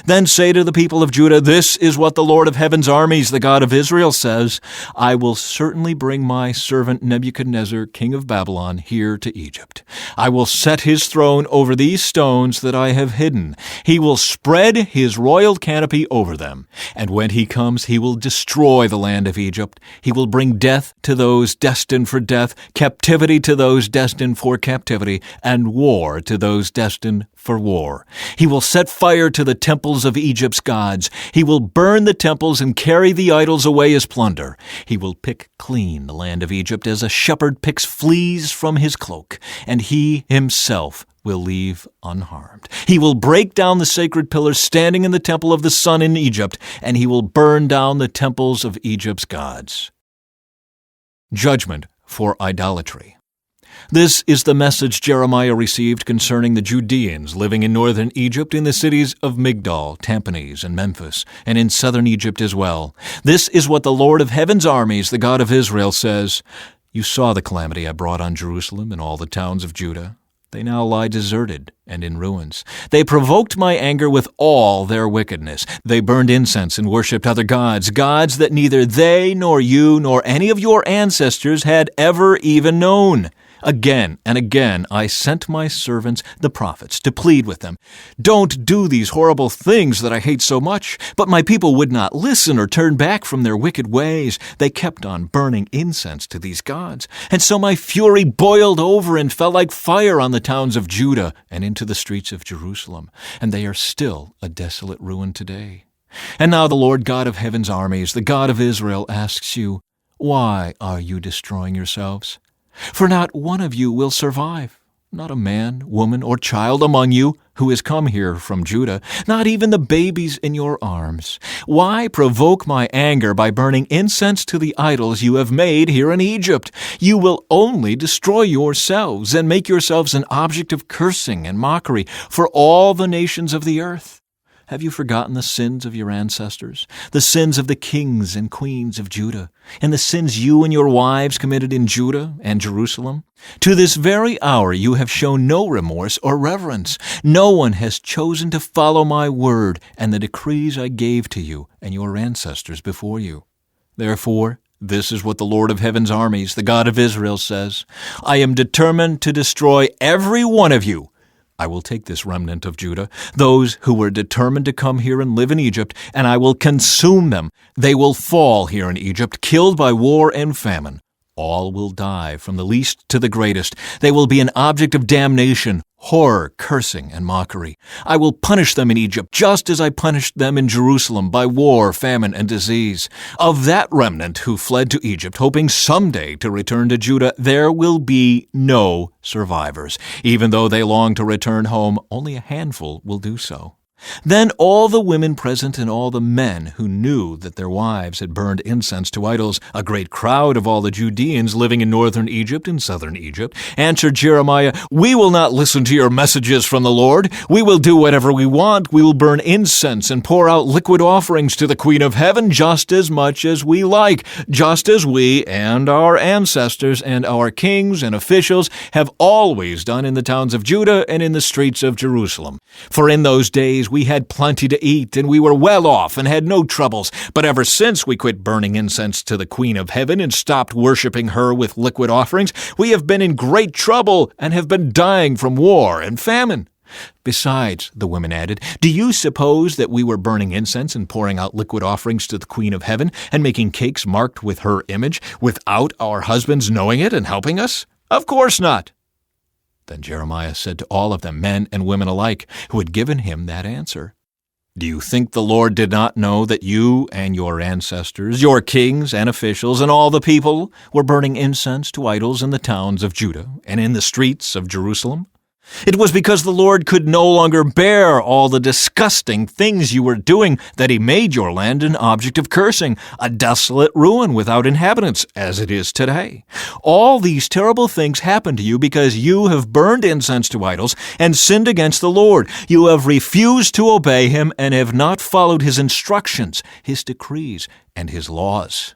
Then say to the people of Judah, This is what the Lord of heaven's armies, the God of Israel, says, I will certainly bring my servant Nebuchadnezzar, king of Babylon, here to Egypt. I will set his throne over these stones that I have hidden. He will spread his royal canopy over them. And when he comes, he will destroy the land of Egypt. He will bring death to those destined for death, captivity to those destined for captivity, and war to those destined for war. He will set fire to the temples of Egypt's gods. He will burn the temples and carry the idols away as plunder. He will pick clean the land of Egypt as a shepherd picks fleas from his cloak, and he himself will leave unharmed. He will break down the sacred pillars standing in the temple of the sun in Egypt, and he will burn down the temples of Egypt's gods. Judgment for idolatry. This is the message Jeremiah received concerning the Judeans living in northern Egypt in the cities of Migdol, Tahpanhes, and Memphis, and in southern Egypt as well. This is what the Lord of heaven's armies, the God of Israel, says. You saw the calamity I brought on Jerusalem and all the towns of Judah. They now lie deserted and in ruins. They provoked my anger with all their wickedness. They burned incense and worshipped other gods, gods that neither they nor you nor any of your ancestors had ever even known. Again and again I sent my servants, the prophets, to plead with them. Don't do these horrible things that I hate so much. But my people would not listen or turn back from their wicked ways. They kept on burning incense to these gods. And so my fury boiled over and fell like fire on the towns of Judah and into the streets of Jerusalem. And they are still a desolate ruin today. And now the Lord God of heaven's armies, the God of Israel, asks you, Why are you destroying yourselves? For not one of you will survive, not a man, woman, or child among you who has come here from Judah, not even the babies in your arms. Why provoke my anger by burning incense to the idols you have made here in Egypt? You will only destroy yourselves and make yourselves an object of cursing and mockery for all the nations of the earth. Have you forgotten the sins of your ancestors, the sins of the kings and queens of Judah, and the sins you and your wives committed in Judah and Jerusalem? To this very hour you have shown no remorse or reverence. No one has chosen to follow my word and the decrees I gave to you and your ancestors before you. Therefore, this is what the Lord of heaven's armies, the God of Israel, says. I am determined to destroy every one of you. I will take this remnant of Judah, those who were determined to come here and live in Egypt, and I will consume them. They will fall here in Egypt, killed by war and famine. All will die, from the least to the greatest. They will be an object of damnation, horror, cursing, and mockery. I will punish them in Egypt, just as I punished them in Jerusalem by war, famine, and disease. Of that remnant who fled to Egypt, hoping someday to return to Judah, there will be no survivors. Even though they long to return home, only a handful will do so. Then all the women present and all the men who knew that their wives had burned incense to idols, a great crowd of all the Judeans living in northern Egypt and southern Egypt, answered Jeremiah, "We will not listen to your messages from the Lord. We will do whatever we want. We will burn incense and pour out liquid offerings to the Queen of Heaven just as much as we like, just as we and our ancestors and our kings and officials have always done in the towns of Judah and in the streets of Jerusalem. For in those days we had plenty to eat, and we were well off and had no troubles. But ever since we quit burning incense to the Queen of Heaven and stopped worshiping her with liquid offerings, we have been in great trouble and have been dying from war and famine." Besides, the women added, "Do you suppose that we were burning incense and pouring out liquid offerings to the Queen of Heaven and making cakes marked with her image without our husbands knowing it and helping us? Of course not." Then Jeremiah said to all of them, men and women alike, who had given him that answer, "Do you think the Lord did not know that you and your ancestors, your kings and officials, and all the people were burning incense to idols in the towns of Judah and in the streets of Jerusalem? It was because the Lord could no longer bear all the disgusting things you were doing that he made your land an object of cursing, a desolate ruin without inhabitants, as it is today. All these terrible things happened to you because you have burned incense to idols and sinned against the Lord. You have refused to obey him and have not followed his instructions, his decrees, and his laws."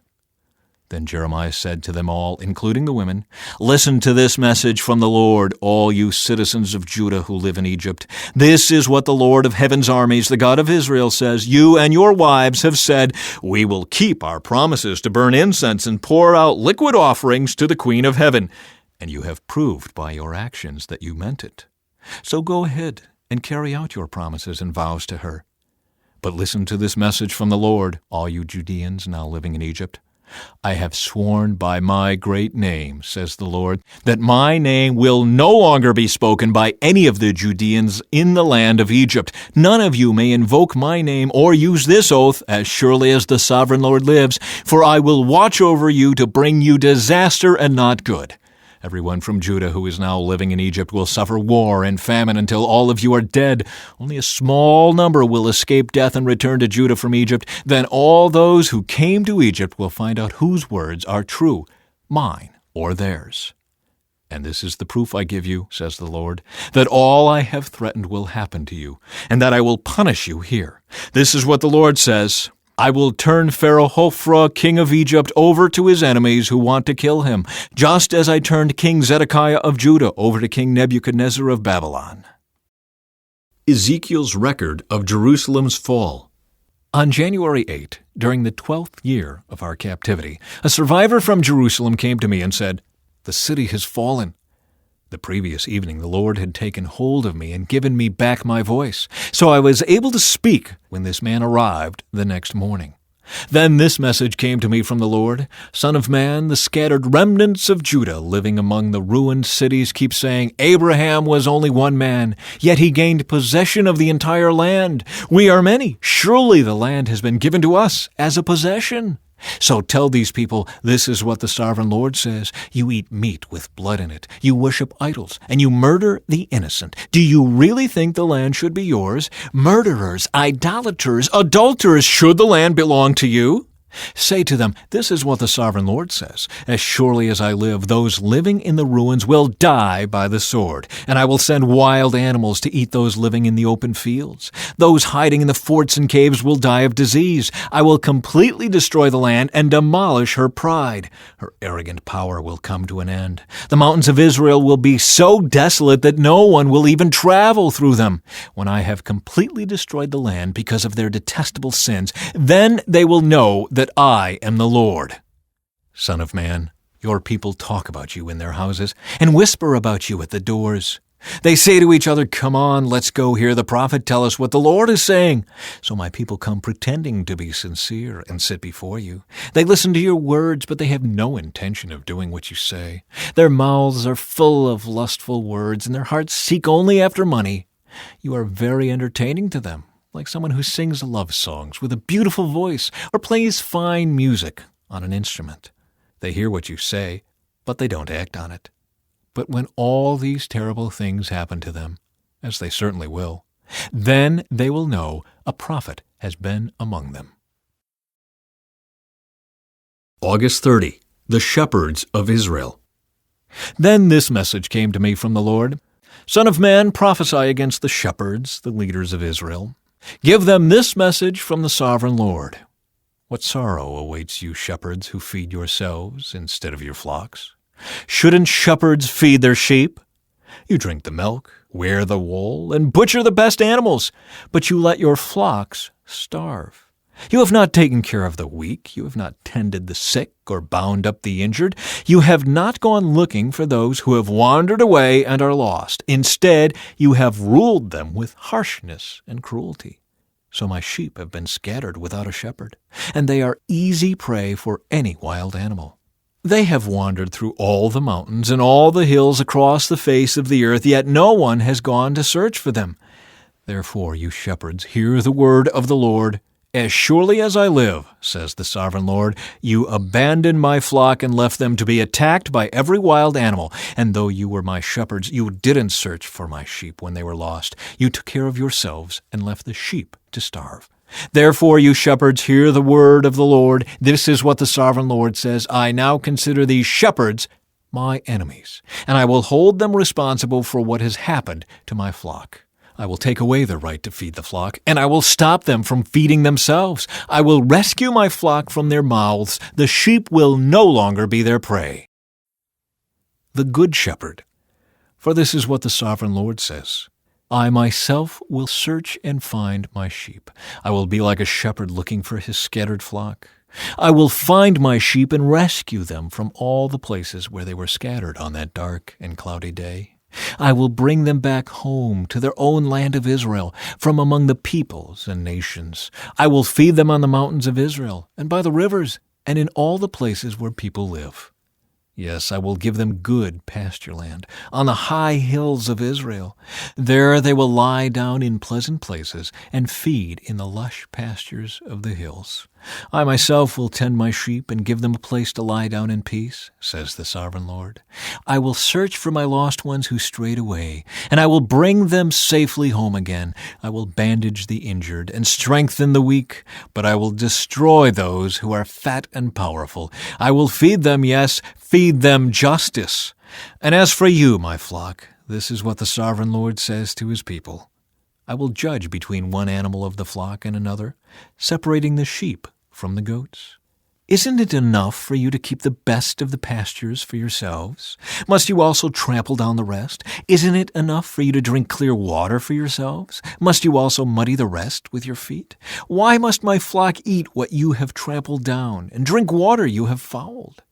Then Jeremiah said to them all, including the women, "Listen to this message from the Lord, all you citizens of Judah who live in Egypt. This is what the Lord of heaven's armies, the God of Israel, says. You and your wives have said, 'We will keep our promises to burn incense and pour out liquid offerings to the Queen of Heaven.' And you have proved by your actions that you meant it. So go ahead and carry out your promises and vows to her. But listen to this message from the Lord, all you Judeans now living in Egypt. I have sworn by my great name, says the Lord, that my name will no longer be spoken by any of the Judeans in the land of Egypt. None of you may invoke my name or use this oath, as surely as the sovereign Lord lives, for I will watch over you to bring you disaster and not good. Everyone from Judah who is now living in Egypt will suffer war and famine until all of you are dead. Only a small number will escape death and return to Judah from Egypt. Then all those who came to Egypt will find out whose words are true, mine or theirs. And this is the proof I give you, says the Lord, that all I have threatened will happen to you, and that I will punish you here. This is what the Lord says. I will turn Pharaoh Hophra, king of Egypt, over to his enemies who want to kill him, just as I turned King Zedekiah of Judah over to King Nebuchadnezzar of Babylon. Ezekiel's record of Jerusalem's fall. On January 8, during the 12th year of our captivity, a survivor from Jerusalem came to me and said, "The city has fallen." The previous evening the Lord had taken hold of me and given me back my voice, so I was able to speak when this man arrived the next morning. Then this message came to me from the Lord, "Son of man, the scattered remnants of Judah living among the ruined cities keep saying, 'Abraham was only one man, yet he gained possession of the entire land. We are many. Surely the land has been given to us as a possession.' So tell these people, this is what the sovereign Lord says. You eat meat with blood in it. You worship idols, and you murder the innocent. Do you really think the land should be yours? Murderers, idolaters, adulterers, should the land belong to you? Say to them, this is what the sovereign Lord says. As surely as I live, those living in the ruins will die by the sword, and I will send wild animals to eat those living in the open fields. Those hiding in the forts and caves will die of disease. I will completely destroy the land and demolish her pride. Her arrogant power will come to an end. The mountains of Israel will be so desolate that no one will even travel through them. When I have completely destroyed the land because of their detestable sins, then they will know that I am the Lord. Son of man, your people talk about you in their houses and whisper about you at the doors. They say to each other, "Come on, let's go hear the prophet tell us what the Lord is saying." So my people come pretending to be sincere and sit before you. They listen to your words, but they have no intention of doing what you say. Their mouths are full of lustful words, and their hearts seek only after money. You are very entertaining to them, like someone who sings love songs with a beautiful voice or plays fine music on an instrument. They hear what you say, but they don't act on it. But when all these terrible things happen to them, as they certainly will, then they will know a prophet has been among them. August 30. The Shepherds of Israel. Then this message came to me from the Lord. "Son of man, prophesy against the shepherds, the leaders of Israel. Give them this message from the sovereign Lord. What sorrow awaits you shepherds who feed yourselves instead of your flocks? Shouldn't shepherds feed their sheep? You drink the milk, wear the wool, and butcher the best animals, but you let your flocks starve. You have not taken care of the weak, you have not tended the sick or bound up the injured. You have not gone looking for those who have wandered away and are lost. Instead, you have ruled them with harshness and cruelty. So my sheep have been scattered without a shepherd, and they are easy prey for any wild animal. They have wandered through all the mountains and all the hills across the face of the earth, yet no one has gone to search for them. Therefore, you shepherds, hear the word of the Lord. As surely as I live, says the sovereign Lord, you abandoned my flock and left them to be attacked by every wild animal. And though you were my shepherds, you didn't search for my sheep when they were lost. You took care of yourselves and left the sheep to starve. Therefore, you shepherds, hear the word of the Lord. This is what the sovereign Lord says. I now consider these shepherds my enemies, and I will hold them responsible for what has happened to my flock. I will take away their right to feed the flock, and I will stop them from feeding themselves. I will rescue my flock from their mouths. The sheep will no longer be their prey. The Good Shepherd. For this is what the sovereign Lord says. I myself will search and find my sheep. I will be like a shepherd looking for his scattered flock. I will find my sheep and rescue them from all the places where they were scattered on that dark and cloudy day. I will bring them back home to their own land of Israel, from among the peoples and nations. I will feed them on the mountains of Israel, and by the rivers, and in all the places where people live. Yes, I will give them good pasture land on the high hills of Israel. There they will lie down in pleasant places and feed in the lush pastures of the hills. I myself will tend my sheep and give them a place to lie down in peace, says the sovereign Lord. I will search for my lost ones who strayed away, and I will bring them safely home again. I will bandage the injured and strengthen the weak, but I will destroy those who are fat and powerful. I will feed them, yes, feed them justice. And as for you, my flock, this is what the sovereign Lord says to his people. I will judge between one animal of the flock and another, separating the sheep from the goats. Isn't it enough for you to keep the best of the pastures for yourselves? Must you also trample down the rest? Isn't it enough for you to drink clear water for yourselves? Must you also muddy the rest with your feet? Why must my flock eat what you have trampled down, and drink water you have fouled?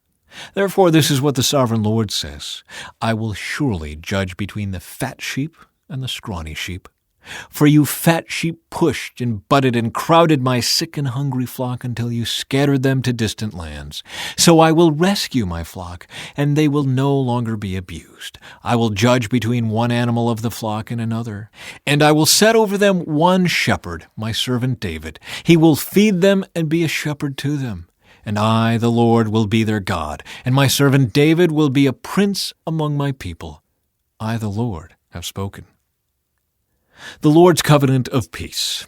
Therefore, this is what the sovereign Lord says. I will surely judge between the fat sheep and the scrawny sheep. For you fat sheep pushed and butted and crowded my sick and hungry flock until you scattered them to distant lands. So I will rescue my flock, and they will no longer be abused. I will judge between one animal of the flock and another, and I will set over them one shepherd, my servant David. He will feed them and be a shepherd to them. And I, the Lord, will be their God, and my servant David will be a prince among my people. I, the Lord, have spoken. The Lord's covenant of peace.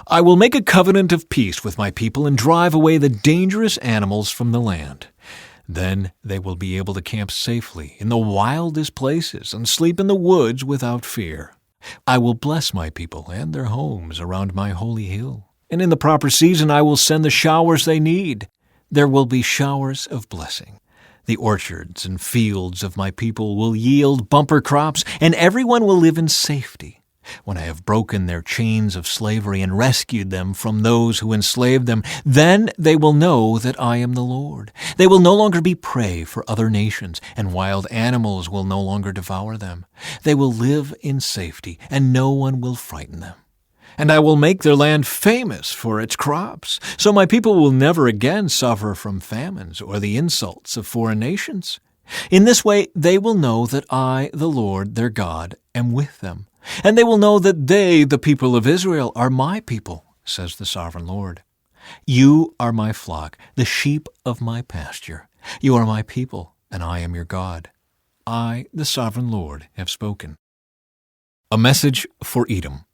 I will make a covenant of peace with my people and drive away the dangerous animals from the land. Then they will be able to camp safely in the wildest places and sleep in the woods without fear. I will bless my people and their homes around my holy hill, and in the proper season I will send the showers they need. There will be showers of blessing. The orchards and fields of my people will yield bumper crops, and everyone will live in safety. When I have broken their chains of slavery and rescued them from those who enslaved them, then they will know that I am the Lord. They will no longer be prey for other nations, and wild animals will no longer devour them. They will live in safety, and no one will frighten them. And I will make their land famous for its crops, so my people will never again suffer from famines or the insults of foreign nations. In this way they will know that I, the Lord, their God, am with them. And they will know that they, the people of Israel, are my people, says the sovereign Lord. You are my flock, the sheep of my pasture. You are my people, and I am your God. I, the sovereign Lord, have spoken. A message for Edom.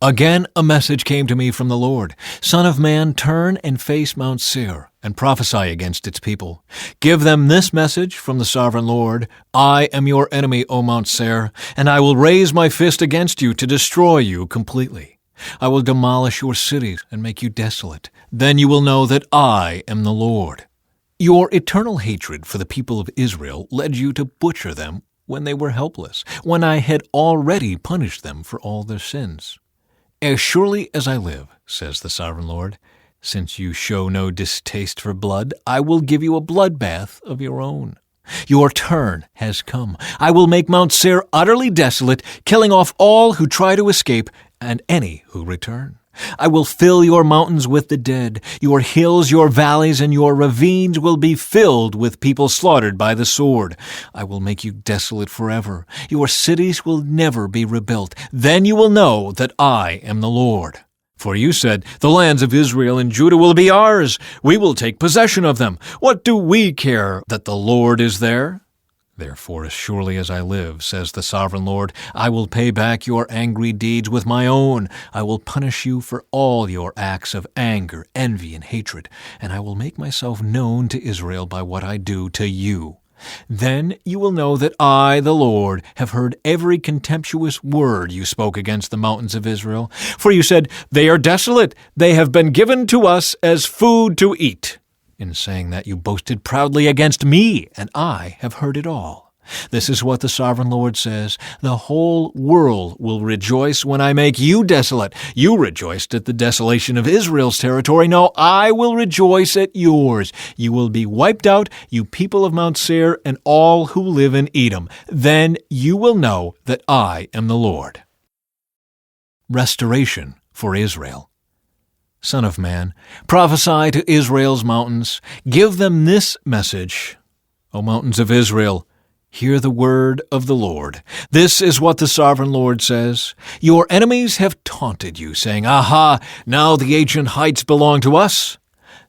Again a message came to me from the Lord. Son of man, turn and face Mount Seir, and prophesy against its people. Give them this message from the sovereign Lord. I am your enemy, O Mount Seir, and I will raise my fist against you to destroy you completely. I will demolish your cities and make you desolate. Then you will know that I am the Lord. Your eternal hatred for the people of Israel led you to butcher them when they were helpless, when I had already punished them for all their sins. As surely as I live, says the sovereign Lord, since you show no distaste for blood, I will give you a bloodbath of your own. Your turn has come. I will make Mount Seir utterly desolate, killing off all who try to escape and any who return. I will fill your mountains with the dead. Your hills, your valleys, and your ravines will be filled with people slaughtered by the sword. I will make you desolate forever. Your cities will never be rebuilt. Then you will know that I am the Lord. For you said, the lands of Israel and Judah will be ours. We will take possession of them. What do we care that the Lord is there? Therefore, as surely as I live, says the sovereign Lord, I will pay back your angry deeds with my own. I will punish you for all your acts of anger, envy, and hatred, and I will make myself known to Israel by what I do to you. Then you will know that I, the Lord, have heard every contemptuous word you spoke against the mountains of Israel. For you said, they are desolate. They have been given to us as food to eat. In saying that, you boasted proudly against me, and I have heard it all. This is what the sovereign Lord says. The whole world will rejoice when I make you desolate. You rejoiced at the desolation of Israel's territory. No, I will rejoice at yours. You will be wiped out, you people of Mount Seir, and all who live in Edom. Then you will know that I am the Lord. Restoration for Israel. Son of man, prophesy to Israel's mountains. Give them this message. O mountains of Israel, hear the word of the Lord. This is what the sovereign Lord says. Your enemies have taunted you, saying, Aha, now the ancient heights belong to us.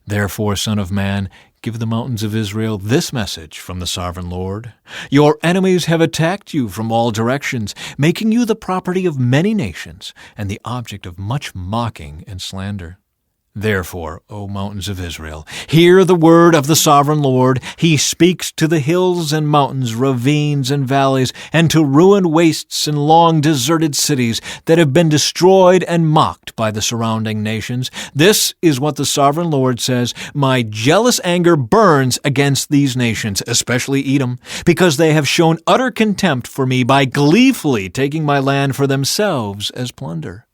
Therefore, son of man, give the mountains of Israel this message from the sovereign Lord. Your enemies have attacked you from all directions, making you the property of many nations and the object of much mocking and slander. Therefore, O mountains of Israel, hear the word of the sovereign Lord. He speaks to the hills and mountains, ravines and valleys, and to ruined wastes and long deserted cities that have been destroyed and mocked by the surrounding nations. This is what the sovereign Lord says. My jealous anger burns against these nations, especially Edom, because they have shown utter contempt for me by gleefully taking my land for themselves as plunder.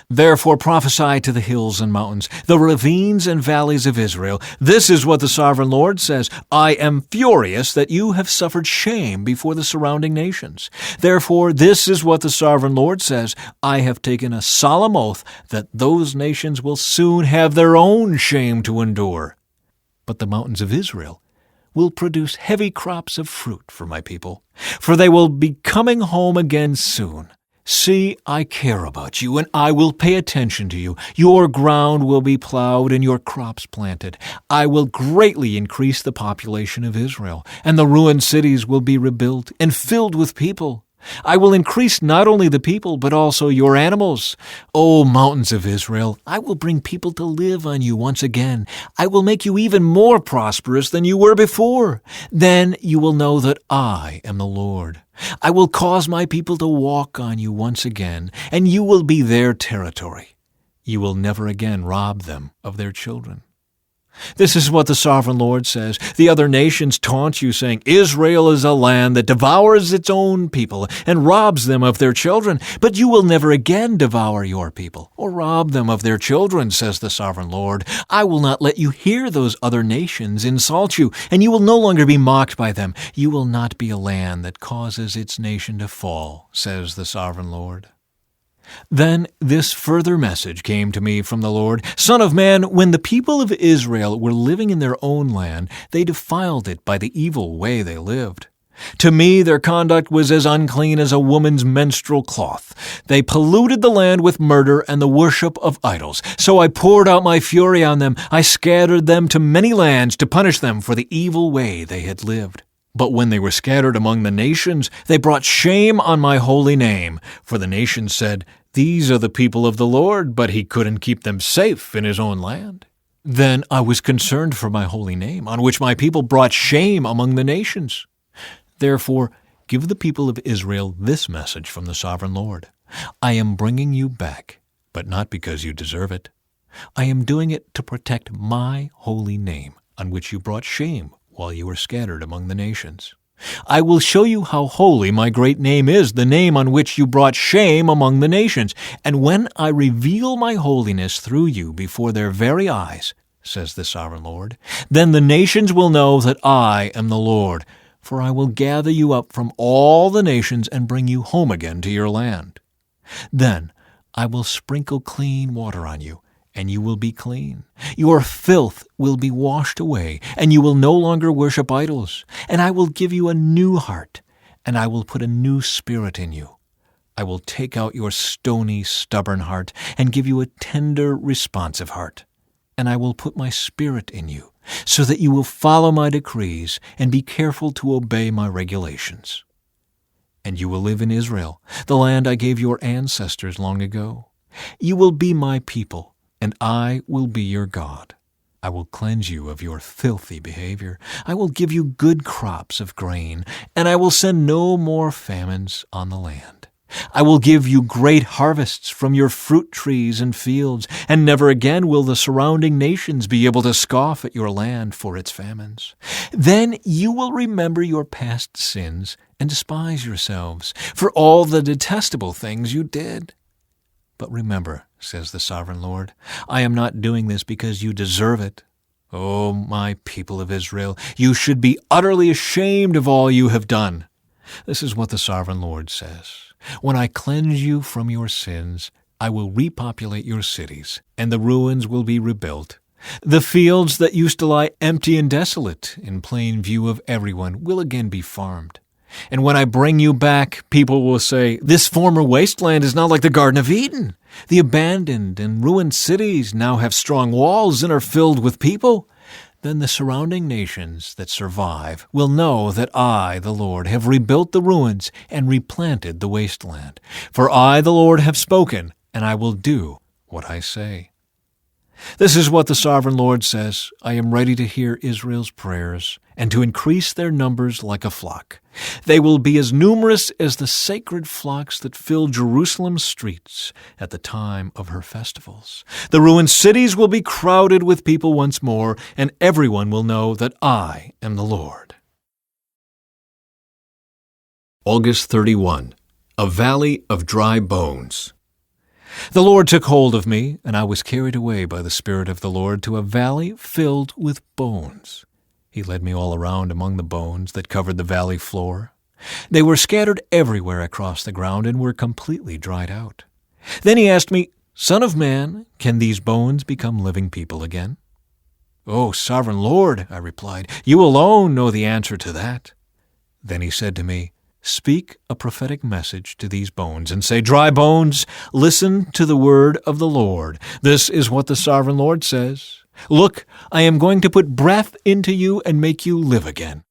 Therefore prophesy to the hills and mountains, the ravines and valleys of Israel. This is what the sovereign Lord says. I am furious that you have suffered shame before the surrounding nations. Therefore, this is what the sovereign Lord says. I have taken a solemn oath that those nations will soon have their own shame to endure. But the mountains of Israel will produce heavy crops of fruit for my people, for they will be coming home again soon. See, I care about you, and I will pay attention to you. Your ground will be plowed and your crops planted. I will greatly increase the population of Israel, and the ruined cities will be rebuilt and filled with people. I will increase not only the people, but also your animals. O mountains of Israel, I will bring people to live on you once again. I will make you even more prosperous than you were before. Then you will know that I am the Lord. I will cause my people to walk on you once again, and you will be their territory. You will never again rob them of their children. This is what the sovereign Lord says. The other nations taunt you, saying, Israel is a land that devours its own people and robs them of their children. But you will never again devour your people or rob them of their children, says the sovereign Lord. I will not let you hear those other nations insult you, and you will no longer be mocked by them. You will not be a land that causes its nation to fall, says the sovereign Lord. Then this further message came to me from the Lord. Son of man, when the people of Israel were living in their own land, they defiled it by the evil way they lived. To me their conduct was as unclean as a woman's menstrual cloth. They polluted the land with murder and the worship of idols. So I poured out my fury on them. I scattered them to many lands to punish them for the evil way they had lived. But when they were scattered among the nations, they brought shame on my holy name. For the nations said, These are the people of the Lord, but he couldn't keep them safe in his own land. Then I was concerned for my holy name, on which my people brought shame among the nations. Therefore, give the people of Israel this message from the sovereign Lord. I am bringing you back, but not because you deserve it. I am doing it to protect my holy name, on which you brought shame while you were scattered among the nations. I will show you how holy my great name is, the name on which you brought shame among the nations. And when I reveal my holiness through you before their very eyes, says the sovereign Lord, then the nations will know that I am the Lord, for I will gather you up from all the nations and bring you home again to your land. Then I will sprinkle clean water on you, and you will be clean. Your filth will be washed away, and you will no longer worship idols. And I will give you a new heart, and I will put a new spirit in you. I will take out your stony, stubborn heart, and give you a tender, responsive heart. And I will put my spirit in you, so that you will follow my decrees and be careful to obey my regulations. And you will live in Israel, the land I gave your ancestors long ago. You will be my people, and I will be your God. I will cleanse you of your filthy behavior. I will give you good crops of grain, and I will send no more famines on the land. I will give you great harvests from your fruit trees and fields, and never again will the surrounding nations be able to scoff at your land for its famines. Then you will remember your past sins and despise yourselves for all the detestable things you did. But remember, says the sovereign Lord, I am not doing this because you deserve it. O my people of Israel, you should be utterly ashamed of all you have done. This is what the sovereign Lord says. When I cleanse you from your sins, I will repopulate your cities, and the ruins will be rebuilt. The fields that used to lie empty and desolate, in plain view of everyone, will again be farmed. And when I bring you back, people will say, This former wasteland is not like the Garden of Eden. The abandoned and ruined cities now have strong walls and are filled with people. Then the surrounding nations that survive will know that I, the Lord, have rebuilt the ruins and replanted the wasteland. For I, the Lord, have spoken, and I will do what I say. This is what the sovereign Lord says. I am ready to hear Israel's prayers and to increase their numbers like a flock. They will be as numerous as the sacred flocks that fill Jerusalem's streets at the time of her festivals. The ruined cities will be crowded with people once more, and everyone will know that I am the Lord. August 31. A Valley of Dry Bones. The Lord took hold of me, and I was carried away by the Spirit of the Lord to a valley filled with bones. He led me all around among the bones that covered the valley floor. They were scattered everywhere across the ground and were completely dried out. Then he asked me, Son of man, can these bones become living people again? "O sovereign Lord," I replied, "you alone know the answer to that." Then he said to me, "Speak a prophetic message to these bones, and say, 'Dry bones, listen to the word of the Lord. This is what the sovereign Lord says. Look, I am going to put breath into you and make you live again.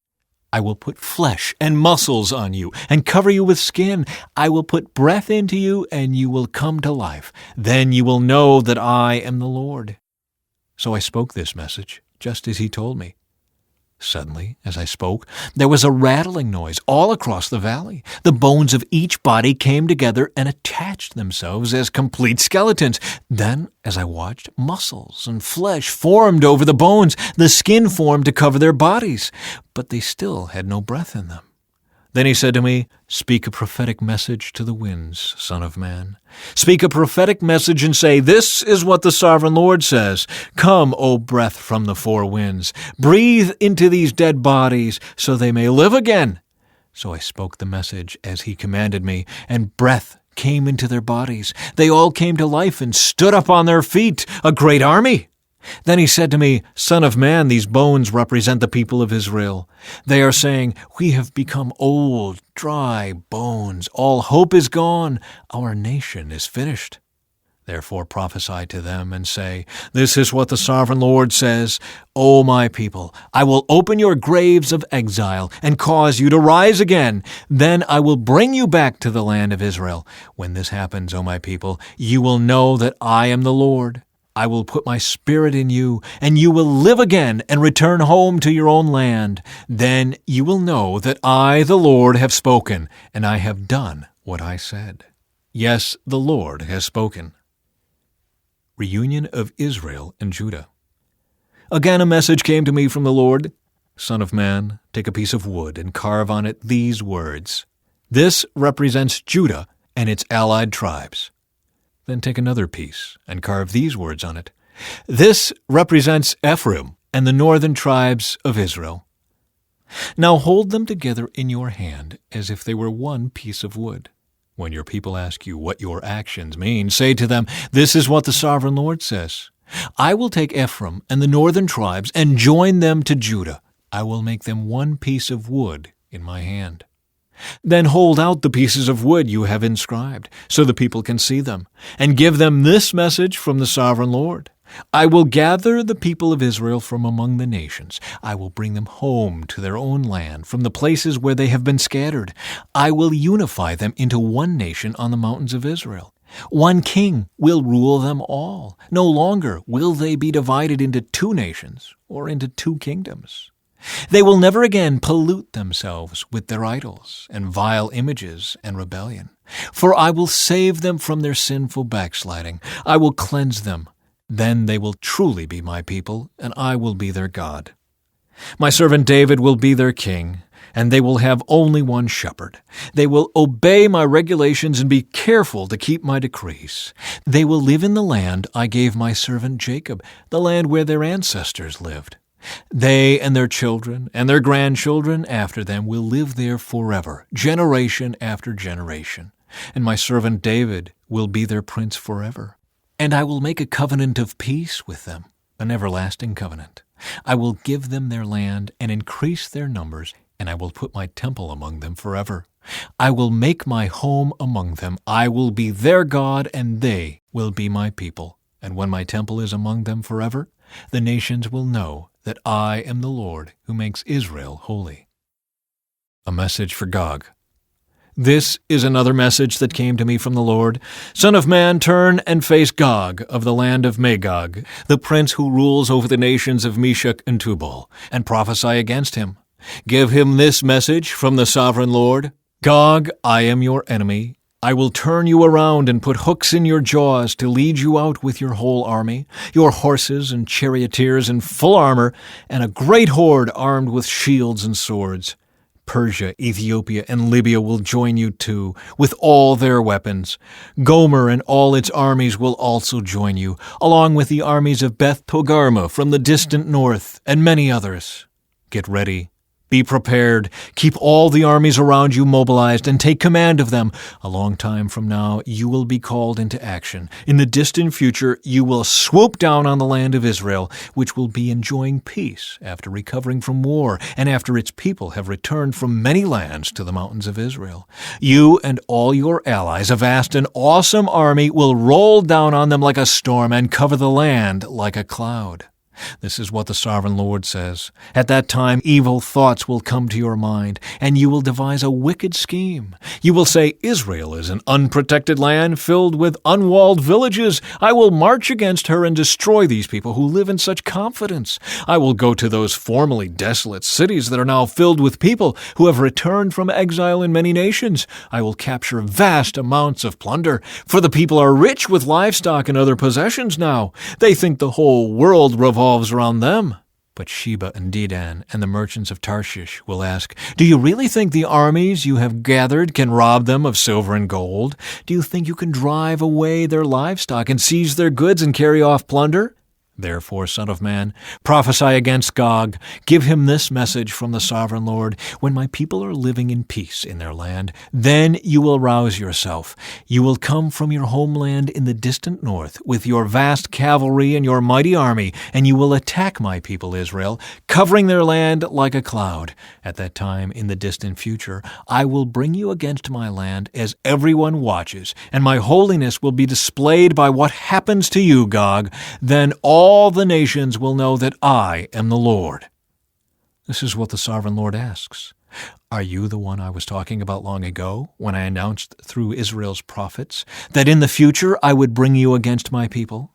I will put flesh and muscles on you and cover you with skin. I will put breath into you and you will come to life. Then you will know that I am the Lord.'" So I spoke this message, just as he told me. Suddenly, as I spoke, there was a rattling noise all across the valley. The bones of each body came together and attached themselves as complete skeletons. Then, as I watched, muscles and flesh formed over the bones. The skin formed to cover their bodies, but they still had no breath in them. Then he said to me, "Speak a prophetic message to the winds, Son of man. Speak a prophetic message and say, 'This is what the sovereign Lord says. Come, O breath from the four winds. Breathe into these dead bodies so they may live again.' So I spoke the message as he commanded me, and breath came into their bodies. They all came to life and stood up on their feet, a great army. Then he said to me, 'Son of man, these bones represent the people of Israel. They are saying, "We have become old, dry bones. All hope is gone. Our nation is finished." Therefore prophesy to them and say, "This is what the sovereign Lord says. O my people, I will open your graves of exile and cause you to rise again. Then I will bring you back to the land of Israel. When this happens, O my people, you will know that I am the Lord. I will put my spirit in you, and you will live again and return home to your own land. Then you will know that I, the Lord, have spoken, and I have done what I said. Yes, the Lord has spoken." Reunion of Israel and Judah. Again a message came to me from the Lord. "Son of man, take a piece of wood and carve on it these words. 'This represents Judah and its allied tribes.' Then take another piece and carve these words on it. 'This represents Ephraim and the northern tribes of Israel.' Now hold them together in your hand as if they were one piece of wood. When your people ask you what your actions mean, say to them, 'This is what the sovereign Lord says. I will take Ephraim and the northern tribes and join them to Judah. I will make them one piece of wood in my hand.' Then hold out the pieces of wood you have inscribed, so the people can see them, and give them this message from the sovereign Lord. I will gather the people of Israel from among the nations. I will bring them home to their own land from the places where they have been scattered. I will unify them into one nation on the mountains of Israel. One king will rule them all. No longer will they be divided into two nations or into two kingdoms. They will never again pollute themselves with their idols and vile images and rebellion. For I will save them from their sinful backsliding. I will cleanse them. Then they will truly be my people, and I will be their God. My servant David will be their king, and they will have only one shepherd. They will obey my regulations and be careful to keep my decrees. They will live in the land I gave my servant Jacob, the land where their ancestors lived. They and their children and their grandchildren after them will live there forever, generation after generation. And my servant David will be their prince forever. And I will make a covenant of peace with them, an everlasting covenant. I will give them their land and increase their numbers, and I will put my temple among them forever. I will make my home among them. I will be their God, and they will be my people. And when my temple is among them forever, the nations will know that I am the Lord who makes Israel holy. A message for Gog. This is another message that came to me from the Lord. Son of man, turn and face Gog of the land of Magog, the prince who rules over the nations of Meshech and Tubal, and prophesy against him. Give him this message from the sovereign Lord. Gog, I am your enemy. I will turn you around and put hooks in your jaws to lead you out with your whole army, your horses and charioteers in full armor, and a great horde armed with shields and swords. Persia, Ethiopia, and Libya will join you too, with all their weapons. Gomer and all its armies will also join you, along with the armies of Beth Togarmah from the distant north, and many others. Get ready. Be prepared. Keep all the armies around you mobilized and take command of them. A long time from now, you will be called into action. In the distant future, you will swoop down on the land of Israel, which will be enjoying peace after recovering from war and after its people have returned from many lands to the mountains of Israel. You and all your allies, a vast and awesome army, will roll down on them like a storm and cover the land like a cloud. This is what the Sovereign Lord says. At that time evil thoughts will come to your mind, and you will devise a wicked scheme. You will say, Israel is an unprotected land filled with unwalled villages. I will march against her and destroy these people who live in such confidence. I will go to those formerly desolate cities that are now filled with people who have returned from exile in many nations. I will capture vast amounts of plunder, for the people are rich with livestock and other possessions now. They think the whole world revolves around them. But Sheba and Dedan and the merchants of Tarshish will ask, Do you really think the armies you have gathered can rob them of silver and gold? Do you think you can drive away their livestock and seize their goods and carry off plunder? Therefore, Son of man, prophesy against Gog. Give him this message from the Sovereign Lord. When my people are living in peace in their land, then you will rouse yourself. You will come from your homeland in the distant north with your vast cavalry and your mighty army, and you will attack my people Israel, covering their land like a cloud. At that time, in the distant future, I will bring you against my land as everyone watches, and my holiness will be displayed by what happens to you, Gog. Then all the nations will know that I am the Lord. This is what the Sovereign Lord asks. Are you the one I was talking about long ago, when I announced through Israel's prophets that in the future I would bring you against my people?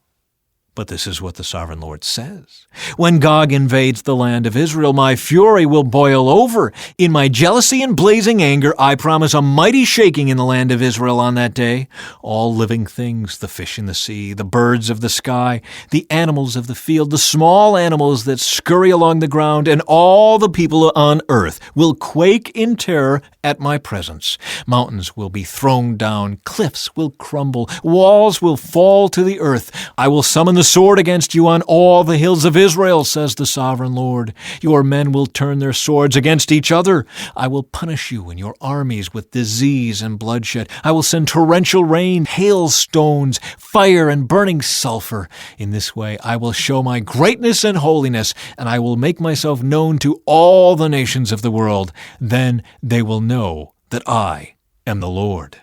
But this is what the Sovereign Lord says. When Gog invades the land of Israel, my fury will boil over. In my jealousy and blazing anger, I promise a mighty shaking in the land of Israel on that day. All living things, the fish in the sea, the birds of the sky, the animals of the field, the small animals that scurry along the ground, and all the people on earth will quake in terror at my presence. Mountains will be thrown down, cliffs will crumble, walls will fall to the earth. I will summon the sword against you on all the hills of Israel, says the Sovereign Lord. Your men will turn their swords against each other. I will punish you and your armies with disease and bloodshed. I will send torrential rain, hailstones, fire, and burning sulfur. In this way I will show my greatness and holiness, and I will make myself known to all the nations of the world. Then they will know that I am the Lord.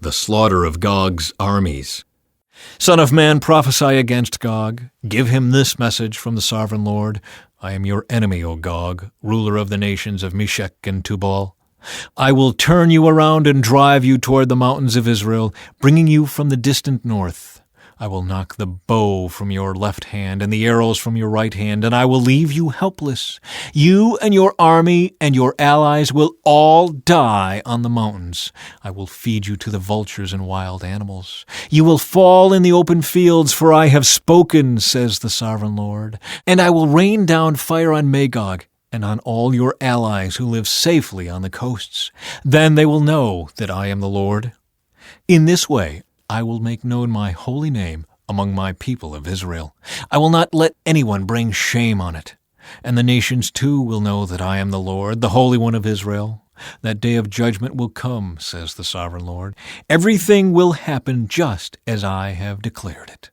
The slaughter of Gog's armies. Son of man, prophesy against Gog. Give him this message from the Sovereign Lord. I am your enemy, O Gog, ruler of the nations of Meshech and Tubal. I will turn you around and drive you toward the mountains of Israel, bringing you from the distant north. I will knock the bow from your left hand and the arrows from your right hand, and I will leave you helpless. You and your army and your allies will all die on the mountains. I will feed you to the vultures and wild animals. You will fall in the open fields, for I have spoken, says the Sovereign Lord. And I will rain down fire on Magog and on all your allies who live safely on the coasts. Then they will know that I am the Lord. In this way I will make known my holy name among my people of Israel. I will not let anyone bring shame on it. And the nations too will know that I am the Lord, the Holy One of Israel. That day of judgment will come, says the Sovereign Lord. Everything will happen just as I have declared it.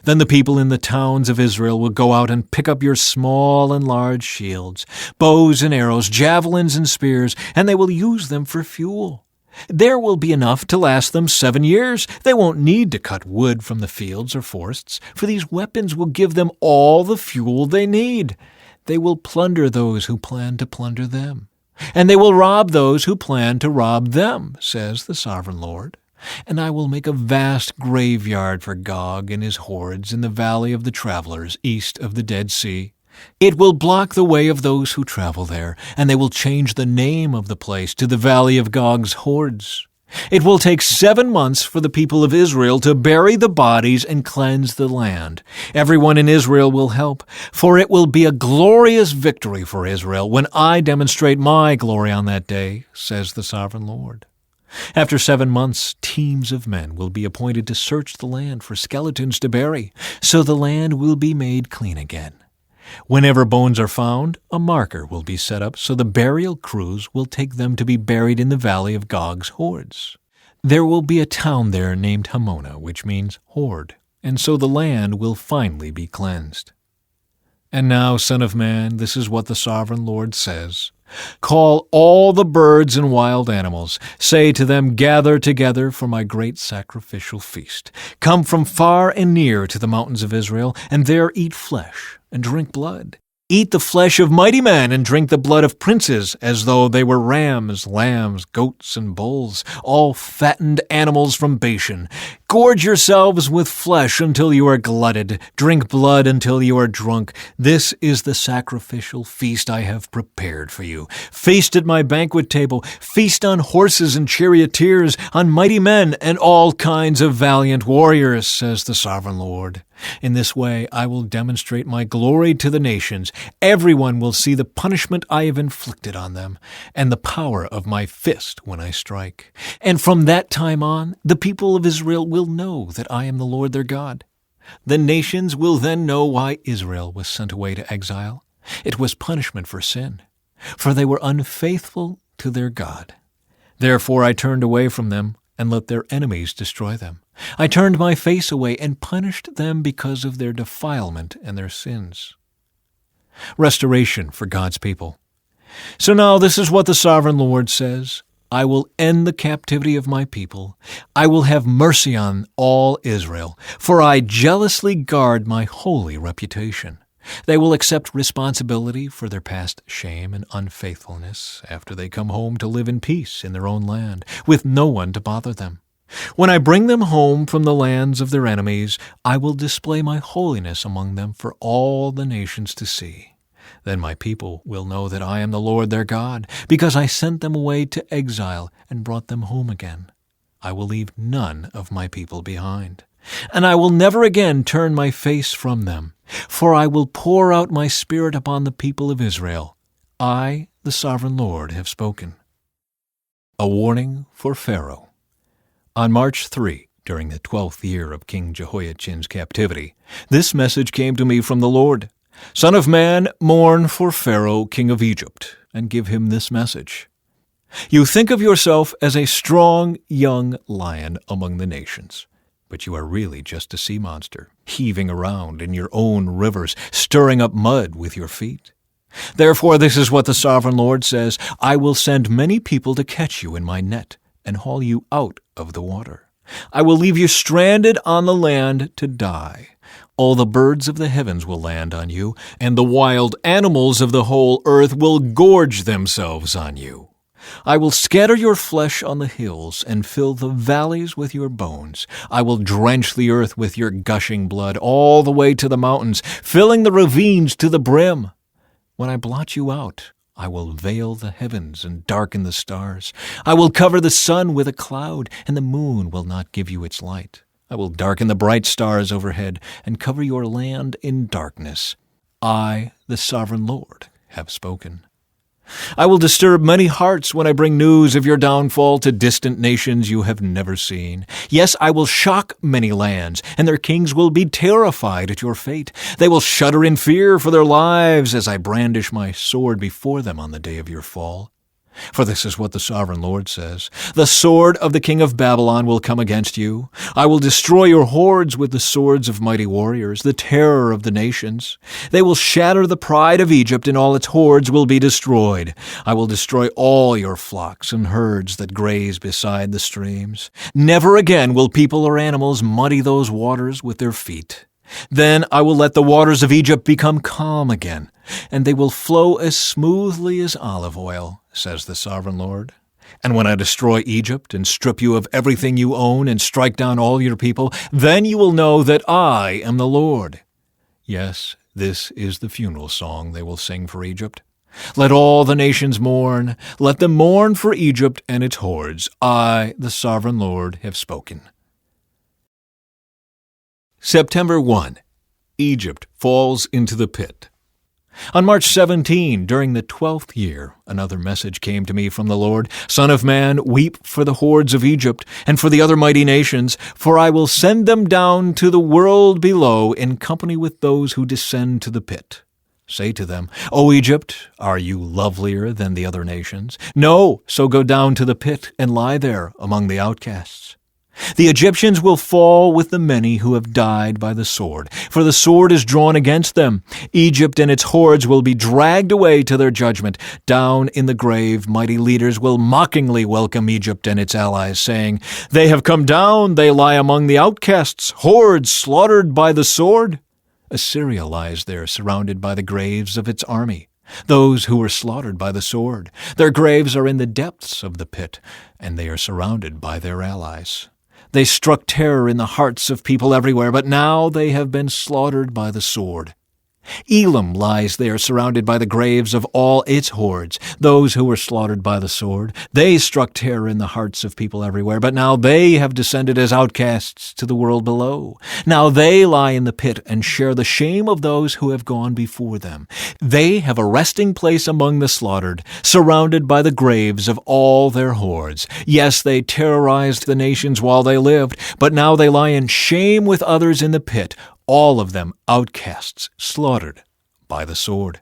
Then the people in the towns of Israel will go out and pick up your small and large shields, bows and arrows, javelins and spears, and they will use them for fuel. There will be enough to last them 7 years. They won't need to cut wood from the fields or forests, for these weapons will give them all the fuel they need. They will plunder those who plan to plunder them, and they will rob those who plan to rob them, says the Sovereign Lord. And I will make a vast graveyard for Gog and his hordes in the valley of the travelers east of the Dead Sea. It will block the way of those who travel there, and they will change the name of the place to the Valley of Gog's Hordes. It will take 7 months for the people of Israel to bury the bodies and cleanse the land. Everyone in Israel will help, for it will be a glorious victory for Israel when I demonstrate my glory on that day, says the Sovereign Lord. After 7 months, teams of men will be appointed to search the land for skeletons to bury, so the land will be made clean again. Whenever bones are found, a marker will be set up so the burial crews will take them to be buried in the valley of Gog's hordes. There will be a town there named Hamona, which means horde, and so the land will finally be cleansed. And now, Son of man, this is what the Sovereign Lord says. Call all the birds and wild animals. Say to them, gather together for my great sacrificial feast. Come from far and near to the mountains of Israel, and there eat flesh and drink blood. Eat the flesh of mighty men and drink the blood of princes, as though they were rams, lambs, goats, and bulls, all fattened animals from Bashan. Gorge yourselves with flesh until you are glutted. Drink blood until you are drunk. This is the sacrificial feast I have prepared for you. Feast at my banquet table. Feast on horses and charioteers, on mighty men and all kinds of valiant warriors, says the sovereign Lord. In this way I will demonstrate my glory to the nations. Everyone will see the punishment I have inflicted on them, and the power of my fist when I strike. And from that time on, the people of Israel will know that I am the Lord their God. The nations will then know why Israel was sent away to exile. It was punishment for sin, for they were unfaithful to their God. Therefore I turned away from them and let their enemies destroy them. I turned my face away and punished them because of their defilement and their sins. Restoration for God's people. So now this is what the sovereign Lord says. I will end the captivity of my people. I will have mercy on all Israel, for I jealously guard my holy reputation. They will accept responsibility for their past shame and unfaithfulness after they come home to live in peace in their own land, with no one to bother them. When I bring them home from the lands of their enemies, I will display my holiness among them for all the nations to see. Then my people will know that I am the Lord their God, because I sent them away to exile and brought them home again. I will leave none of my people behind, and I will never again turn my face from them, for I will pour out my spirit upon the people of Israel. I, the sovereign Lord, have spoken. A warning for Pharaoh. On March 3, during the 12th year of King Jehoiachin's captivity, this message came to me from the Lord. Son of man, mourn for Pharaoh, king of Egypt, and give him this message. You think of yourself as a strong young lion among the nations, but you are really just a sea monster, heaving around in your own rivers, stirring up mud with your feet. Therefore this is what the sovereign Lord says, I will send many people to catch you in my net and haul you out of the water. I will leave you stranded on the land to die. All the birds of the heavens will land on you, and the wild animals of the whole earth will gorge themselves on you. I will scatter your flesh on the hills and fill the valleys with your bones. I will drench the earth with your gushing blood all the way to the mountains, filling the ravines to the brim. When I blot you out, I will veil the heavens and darken the stars. I will cover the sun with a cloud, and the moon will not give you its light. I will darken the bright stars overhead and cover your land in darkness. I, the sovereign Lord, have spoken. I will disturb many hearts when I bring news of your downfall to distant nations you have never seen. Yes, I will shock many lands, and their kings will be terrified at your fate. They will shudder in fear for their lives as I brandish my sword before them on the day of your fall. For this is what the sovereign Lord says, the sword of the king of Babylon will come against you. I will destroy your hordes with the swords of mighty warriors, the terror of the nations. They will shatter the pride of Egypt, and all its hordes will be destroyed. I will destroy all your flocks and herds that graze beside the streams. Never again will people or animals muddy those waters with their feet. Then I will let the waters of Egypt become calm again, and they will flow as smoothly as olive oil, says the sovereign Lord. And when I destroy Egypt and strip you of everything you own and strike down all your people, then you will know that I am the Lord. Yes, this is the funeral song they will sing for Egypt. Let all the nations mourn. Let them mourn for Egypt and its hordes. I, the sovereign Lord, have spoken. September 1. Egypt falls into the pit. On March 17, during the 12th year, another message came to me from the Lord. Son of man, weep for the hordes of Egypt and for the other mighty nations, for I will send them down to the world below in company with those who descend to the pit. Say to them, O Egypt, are you lovelier than the other nations? No, so go down to the pit and lie there among the outcasts. The Egyptians will fall with the many who have died by the sword, for the sword is drawn against them. Egypt and its hordes will be dragged away to their judgment. Down in the grave, mighty leaders will mockingly welcome Egypt and its allies, saying, "They have come down, they lie among the outcasts, hordes slaughtered by the sword." Assyria lies there, surrounded by the graves of its army, those who were slaughtered by the sword. Their graves are in the depths of the pit, and they are surrounded by their allies. They struck terror in the hearts of people everywhere, but now they have been slaughtered by the sword. Elam lies there surrounded by the graves of all its hordes, those who were slaughtered by the sword. They struck terror in the hearts of people everywhere, but now they have descended as outcasts to the world below. Now they lie in the pit and share the shame of those who have gone before them. They have a resting place among the slaughtered, surrounded by the graves of all their hordes. Yes, they terrorized the nations while they lived, but now they lie in shame with others in the pit, all of them outcasts, slaughtered by the sword.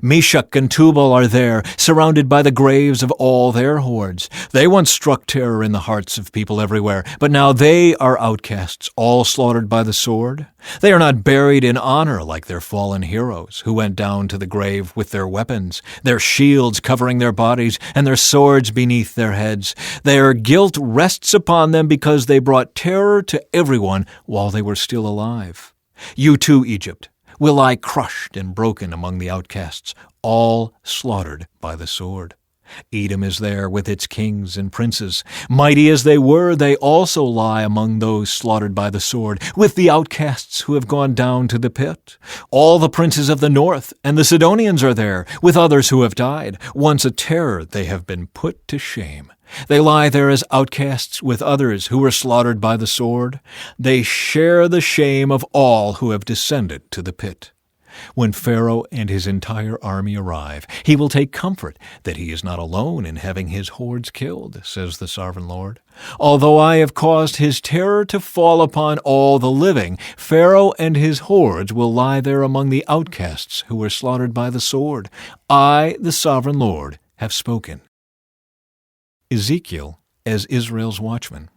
Meshach and Tubal are there, surrounded by the graves of all their hordes. They once struck terror in the hearts of people everywhere, but now they are outcasts, all slaughtered by the sword. They are not buried in honor like their fallen heroes, who went down to the grave with their weapons, their shields covering their bodies, and their swords beneath their heads. Their guilt rests upon them because they brought terror to everyone while they were still alive. You too, Egypt, will lie crushed and broken among the outcasts, all slaughtered by the sword. Edom is there with its kings and princes. Mighty as they were, they also lie among those slaughtered by the sword, with the outcasts who have gone down to the pit. All the princes of the north and the Sidonians are there, with others who have died. Once a terror, they have been put to shame. They lie there as outcasts with others who were slaughtered by the sword. They share the shame of all who have descended to the pit. When Pharaoh and his entire army arrive, he will take comfort that he is not alone in having his hordes killed, says the sovereign Lord. Although I have caused his terror to fall upon all the living, Pharaoh and his hordes will lie there among the outcasts who were slaughtered by the sword. I, the sovereign Lord, have spoken. Ezekiel as Israel's watchman.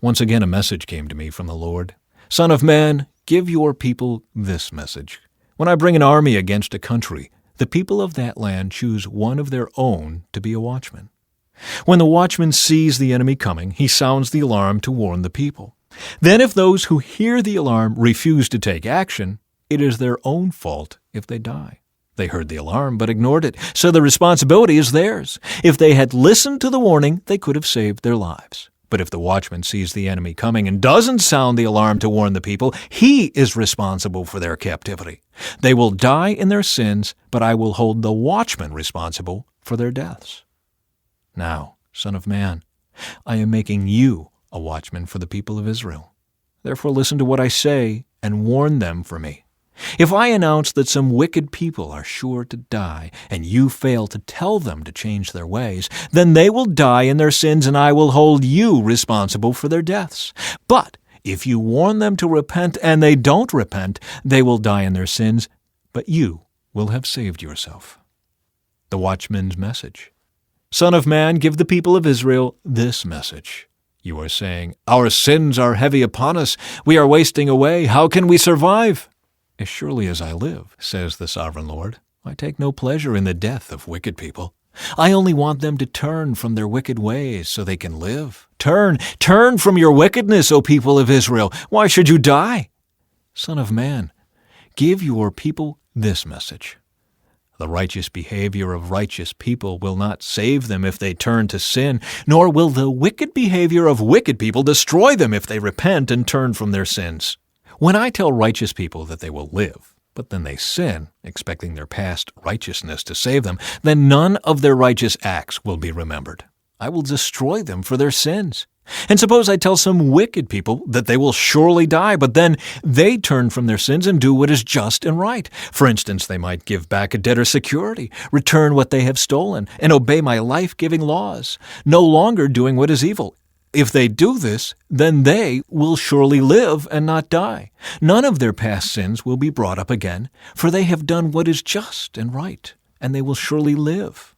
Once again a message came to me from the Lord. Son of man, give your people this message. When I bring an army against a country, the people of that land choose one of their own to be a watchman. When the watchman sees the enemy coming, he sounds the alarm to warn the people. Then if those who hear the alarm refuse to take action, it is their own fault if they die. They heard the alarm but ignored it, so the responsibility is theirs. If they had listened to the warning, they could have saved their lives. But if the watchman sees the enemy coming and doesn't sound the alarm to warn the people, he is responsible for their captivity. They will die in their sins, but I will hold the watchman responsible for their deaths. Now, Son of man, I am making you a watchman for the people of Israel. Therefore listen to what I say and warn them for me. If I announce that some wicked people are sure to die, and you fail to tell them to change their ways, then they will die in their sins, and I will hold you responsible for their deaths. But if you warn them to repent and they don't repent, they will die in their sins, but you will have saved yourself. The watchman's message. Son of man, give the people of Israel this message. You are saying, our sins are heavy upon us. We are wasting away. How can we survive? As surely as I live, says the sovereign Lord, I take no pleasure in the death of wicked people. I only want them to turn from their wicked ways so they can live. Turn from your wickedness, O people of Israel. Why should you die? Son of man, give your people this message. The righteous behavior of righteous people will not save them if they turn to sin, nor will the wicked behavior of wicked people destroy them if they repent and turn from their sins. When I tell righteous people that they will live, but then they sin, expecting their past righteousness to save them, then none of their righteous acts will be remembered. I will destroy them for their sins. And suppose I tell some wicked people that they will surely die, but then they turn from their sins and do what is just and right. For instance, they might give back a debtor's security, return what they have stolen, and obey my life-giving laws, no longer doing what is evil. If they do this, then they will surely live and not die. None of their past sins will be brought up again, for they have done what is just and right, and they will surely live.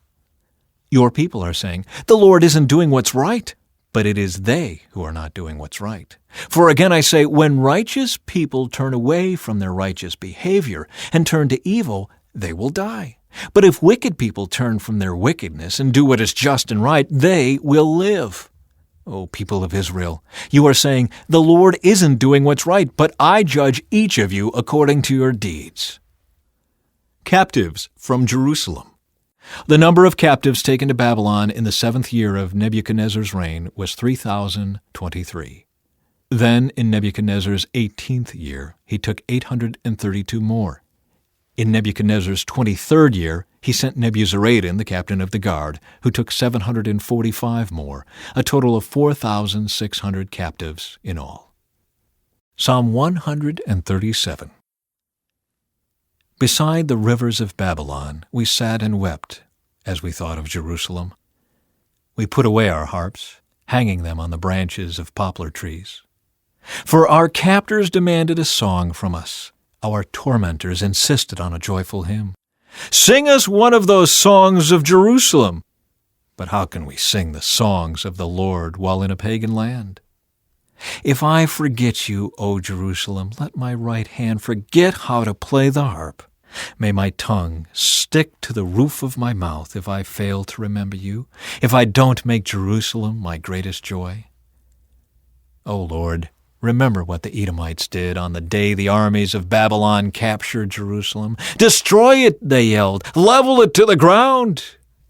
Your people are saying, the Lord isn't doing what's right. but it is they who are not doing what's right. For again I say, when righteous people turn away from their righteous behavior and turn to evil, they will die. But if wicked people turn from their wickedness and do what is just and right, they will live. O people of Israel, you are saying, the Lord isn't doing what's right, but I judge each of you according to your deeds. Captives from Jerusalem. The number of captives taken to Babylon in the 7th year of Nebuchadnezzar's reign was 3,023. Then, in Nebuchadnezzar's 18th year, he took 832 more. In Nebuchadnezzar's 23rd year, he sent Nebuzaradan, the captain of the guard, who took 745 more, a total of 4,600 captives in all. Psalm 137. Beside the rivers of Babylon, we sat and wept as we thought of Jerusalem. We put away our harps, hanging them on the branches of poplar trees. For our captors demanded a song from us. Our tormentors insisted on a joyful hymn. Sing us one of those songs of Jerusalem. But how can we sing the songs of the Lord while in a pagan land? If I forget you, O Jerusalem, let my right hand forget how to play the harp. May my tongue stick to the roof of my mouth if I fail to remember you, if I don't make Jerusalem my greatest joy. O Lord, remember what the Edomites did on the day the armies of Babylon captured Jerusalem. Destroy it, they yelled. Level it to the ground.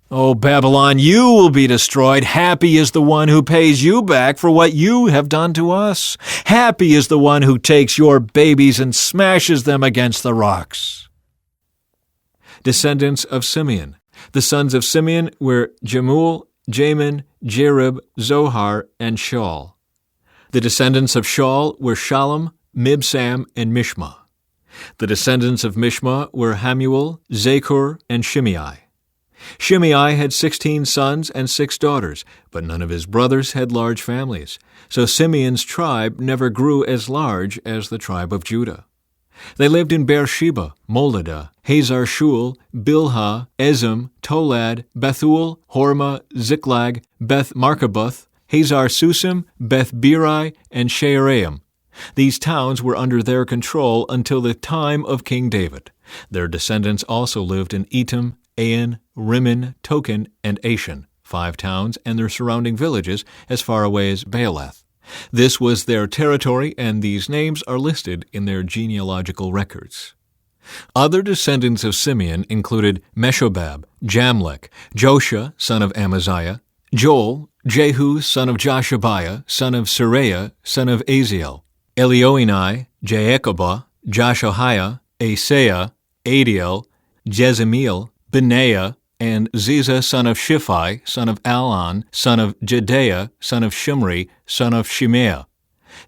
O Babylon, you will be destroyed. Happy is the one who pays you back for what you have done to us. Happy is the one who takes your babies and smashes them against the rocks. Descendants of Simeon. The sons of Simeon were Jemuel, Jamin, Jerib, Zohar, and Shaul. The descendants of Shaul were Shalom, Mibsam, and Mishma. The descendants of Mishma were Hamuel, Zakur, and Shimei. Shimei had 16 sons and 6 daughters, but none of his brothers had large families, so Simeon's tribe never grew as large as the tribe of Judah. They lived in Beersheba, Moladah, Hazar-Shul, Bilhah, Ezem, Tolad, Bethul, Hormah, Ziklag, Beth-Markaboth, Hazar-Susim, Beth-Biri, and Shearaim. These towns were under their control until the time of King David. Their descendants also lived in Etam, Ain, Rimmon, Token, and Ashan, 5 towns and their surrounding villages as far away as Baalath. This was their territory, and these names are listed in their genealogical records. Other descendants of Simeon included Meshobab, Jamlech, Joshua, son of Amaziah, Joel, Jehu, son of Joshabiah, son of Seraiah, son of Aziel, Elioenai, Jaakobah, Joshahiah, Asaiah, Adiel, Jezemiel, Benaiah, and Ziza, son of Shiphi, son of Alon, son of Jedaiah, son of Shimri, son of Shimeah.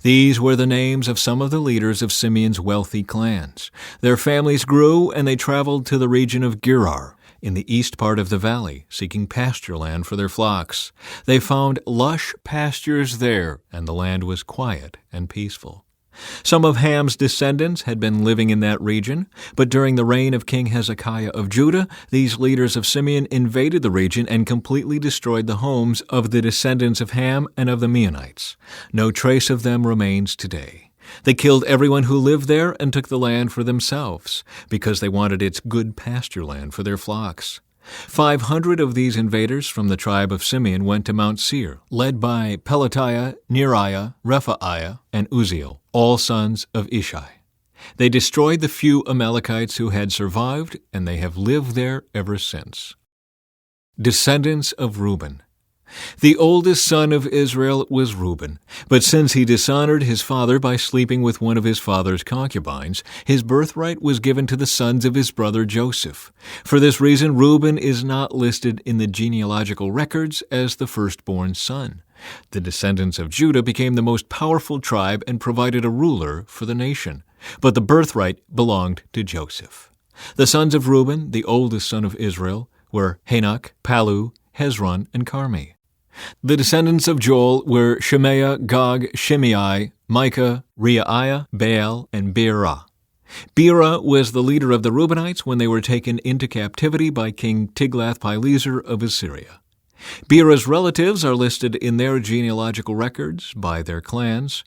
These were the names of some of the leaders of Simeon's wealthy clans. Their families grew, and they traveled to the region of Gerar, in the east part of the valley, seeking pasture land for their flocks. They found lush pastures there, and the land was quiet and peaceful. Some of Ham's descendants had been living in that region, but during the reign of King Hezekiah of Judah, these leaders of Simeon invaded the region and completely destroyed the homes of the descendants of Ham and of the Meunites. No trace of them remains today. They killed everyone who lived there and took the land for themselves, because they wanted its good pasture land for their flocks. 500 of these invaders from the tribe of Simeon went to Mount Seir, led by Pelatiah, Neriah, Rephaiah, and Uzziel, all sons of Ishi. They destroyed the few Amalekites who had survived, and they have lived there ever since. Descendants of Reuben. The oldest son of Israel was Reuben, but since he dishonored his father by sleeping with one of his father's concubines, his birthright was given to the sons of his brother Joseph. For this reason, Reuben is not listed in the genealogical records as the firstborn son. The descendants of Judah became the most powerful tribe and provided a ruler for the nation, but the birthright belonged to Joseph. The sons of Reuben, the oldest son of Israel, were Hanok, Palu, Hezron, and Carmi. The descendants of Joel were Shemaiah, Gog, Shimei, Micah, Reiah, Baal, and Beerah. Beerah was the leader of the Reubenites when they were taken into captivity by King Tiglath-Pileser of Assyria. Bera's relatives are listed in their genealogical records by their clans.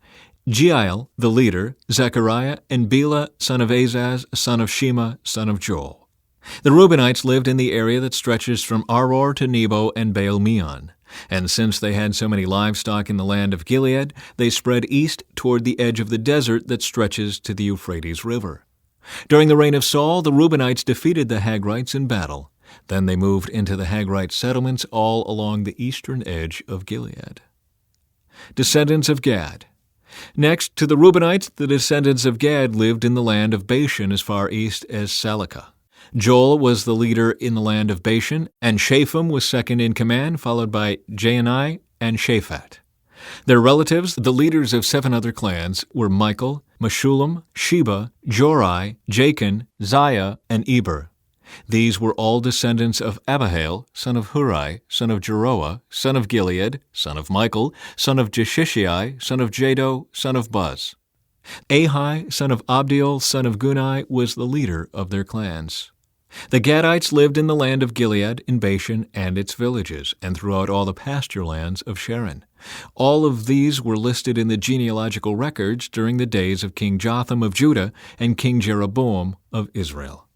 Jeiel, the leader, Zechariah, and Bela, son of Azaz, son of Shema, son of Joel. The Reubenites lived in the area that stretches from Aror to Nebo and Baal-meon. And since they had so many livestock in the land of Gilead, they spread east toward the edge of the desert that stretches to the Euphrates River. During the reign of Saul, the Reubenites defeated the Hagrites in battle. Then they moved into the Hagrite settlements all along the eastern edge of Gilead. Descendants of Ghad. Next to the Reubenites, the descendants of Ghad lived in the land of Bashan as far east as Salecah. Joel was the leader in the land of Bashan, and Shapham was second in command, followed by Jaanai and Shaphat. Their relatives, the leaders of 7 other clans, were Michael, Meshullam, Sheba, Jorai, Jachin, Ziah, and Eber. These were all descendants of Abihail, son of Hurai, son of Jeroah, son of Gilead, son of Michael, son of Jeshishai, son of Jado, son of Buz. Ahai, son of Abdiel, son of Gunai, was the leader of their clans. The Gadites lived in the land of Gilead, in Bashan and its villages, and throughout all the pasture lands of Sharon. All of these were listed in the genealogical records during the days of King Jotham of Judah and King Jeroboam of Israel.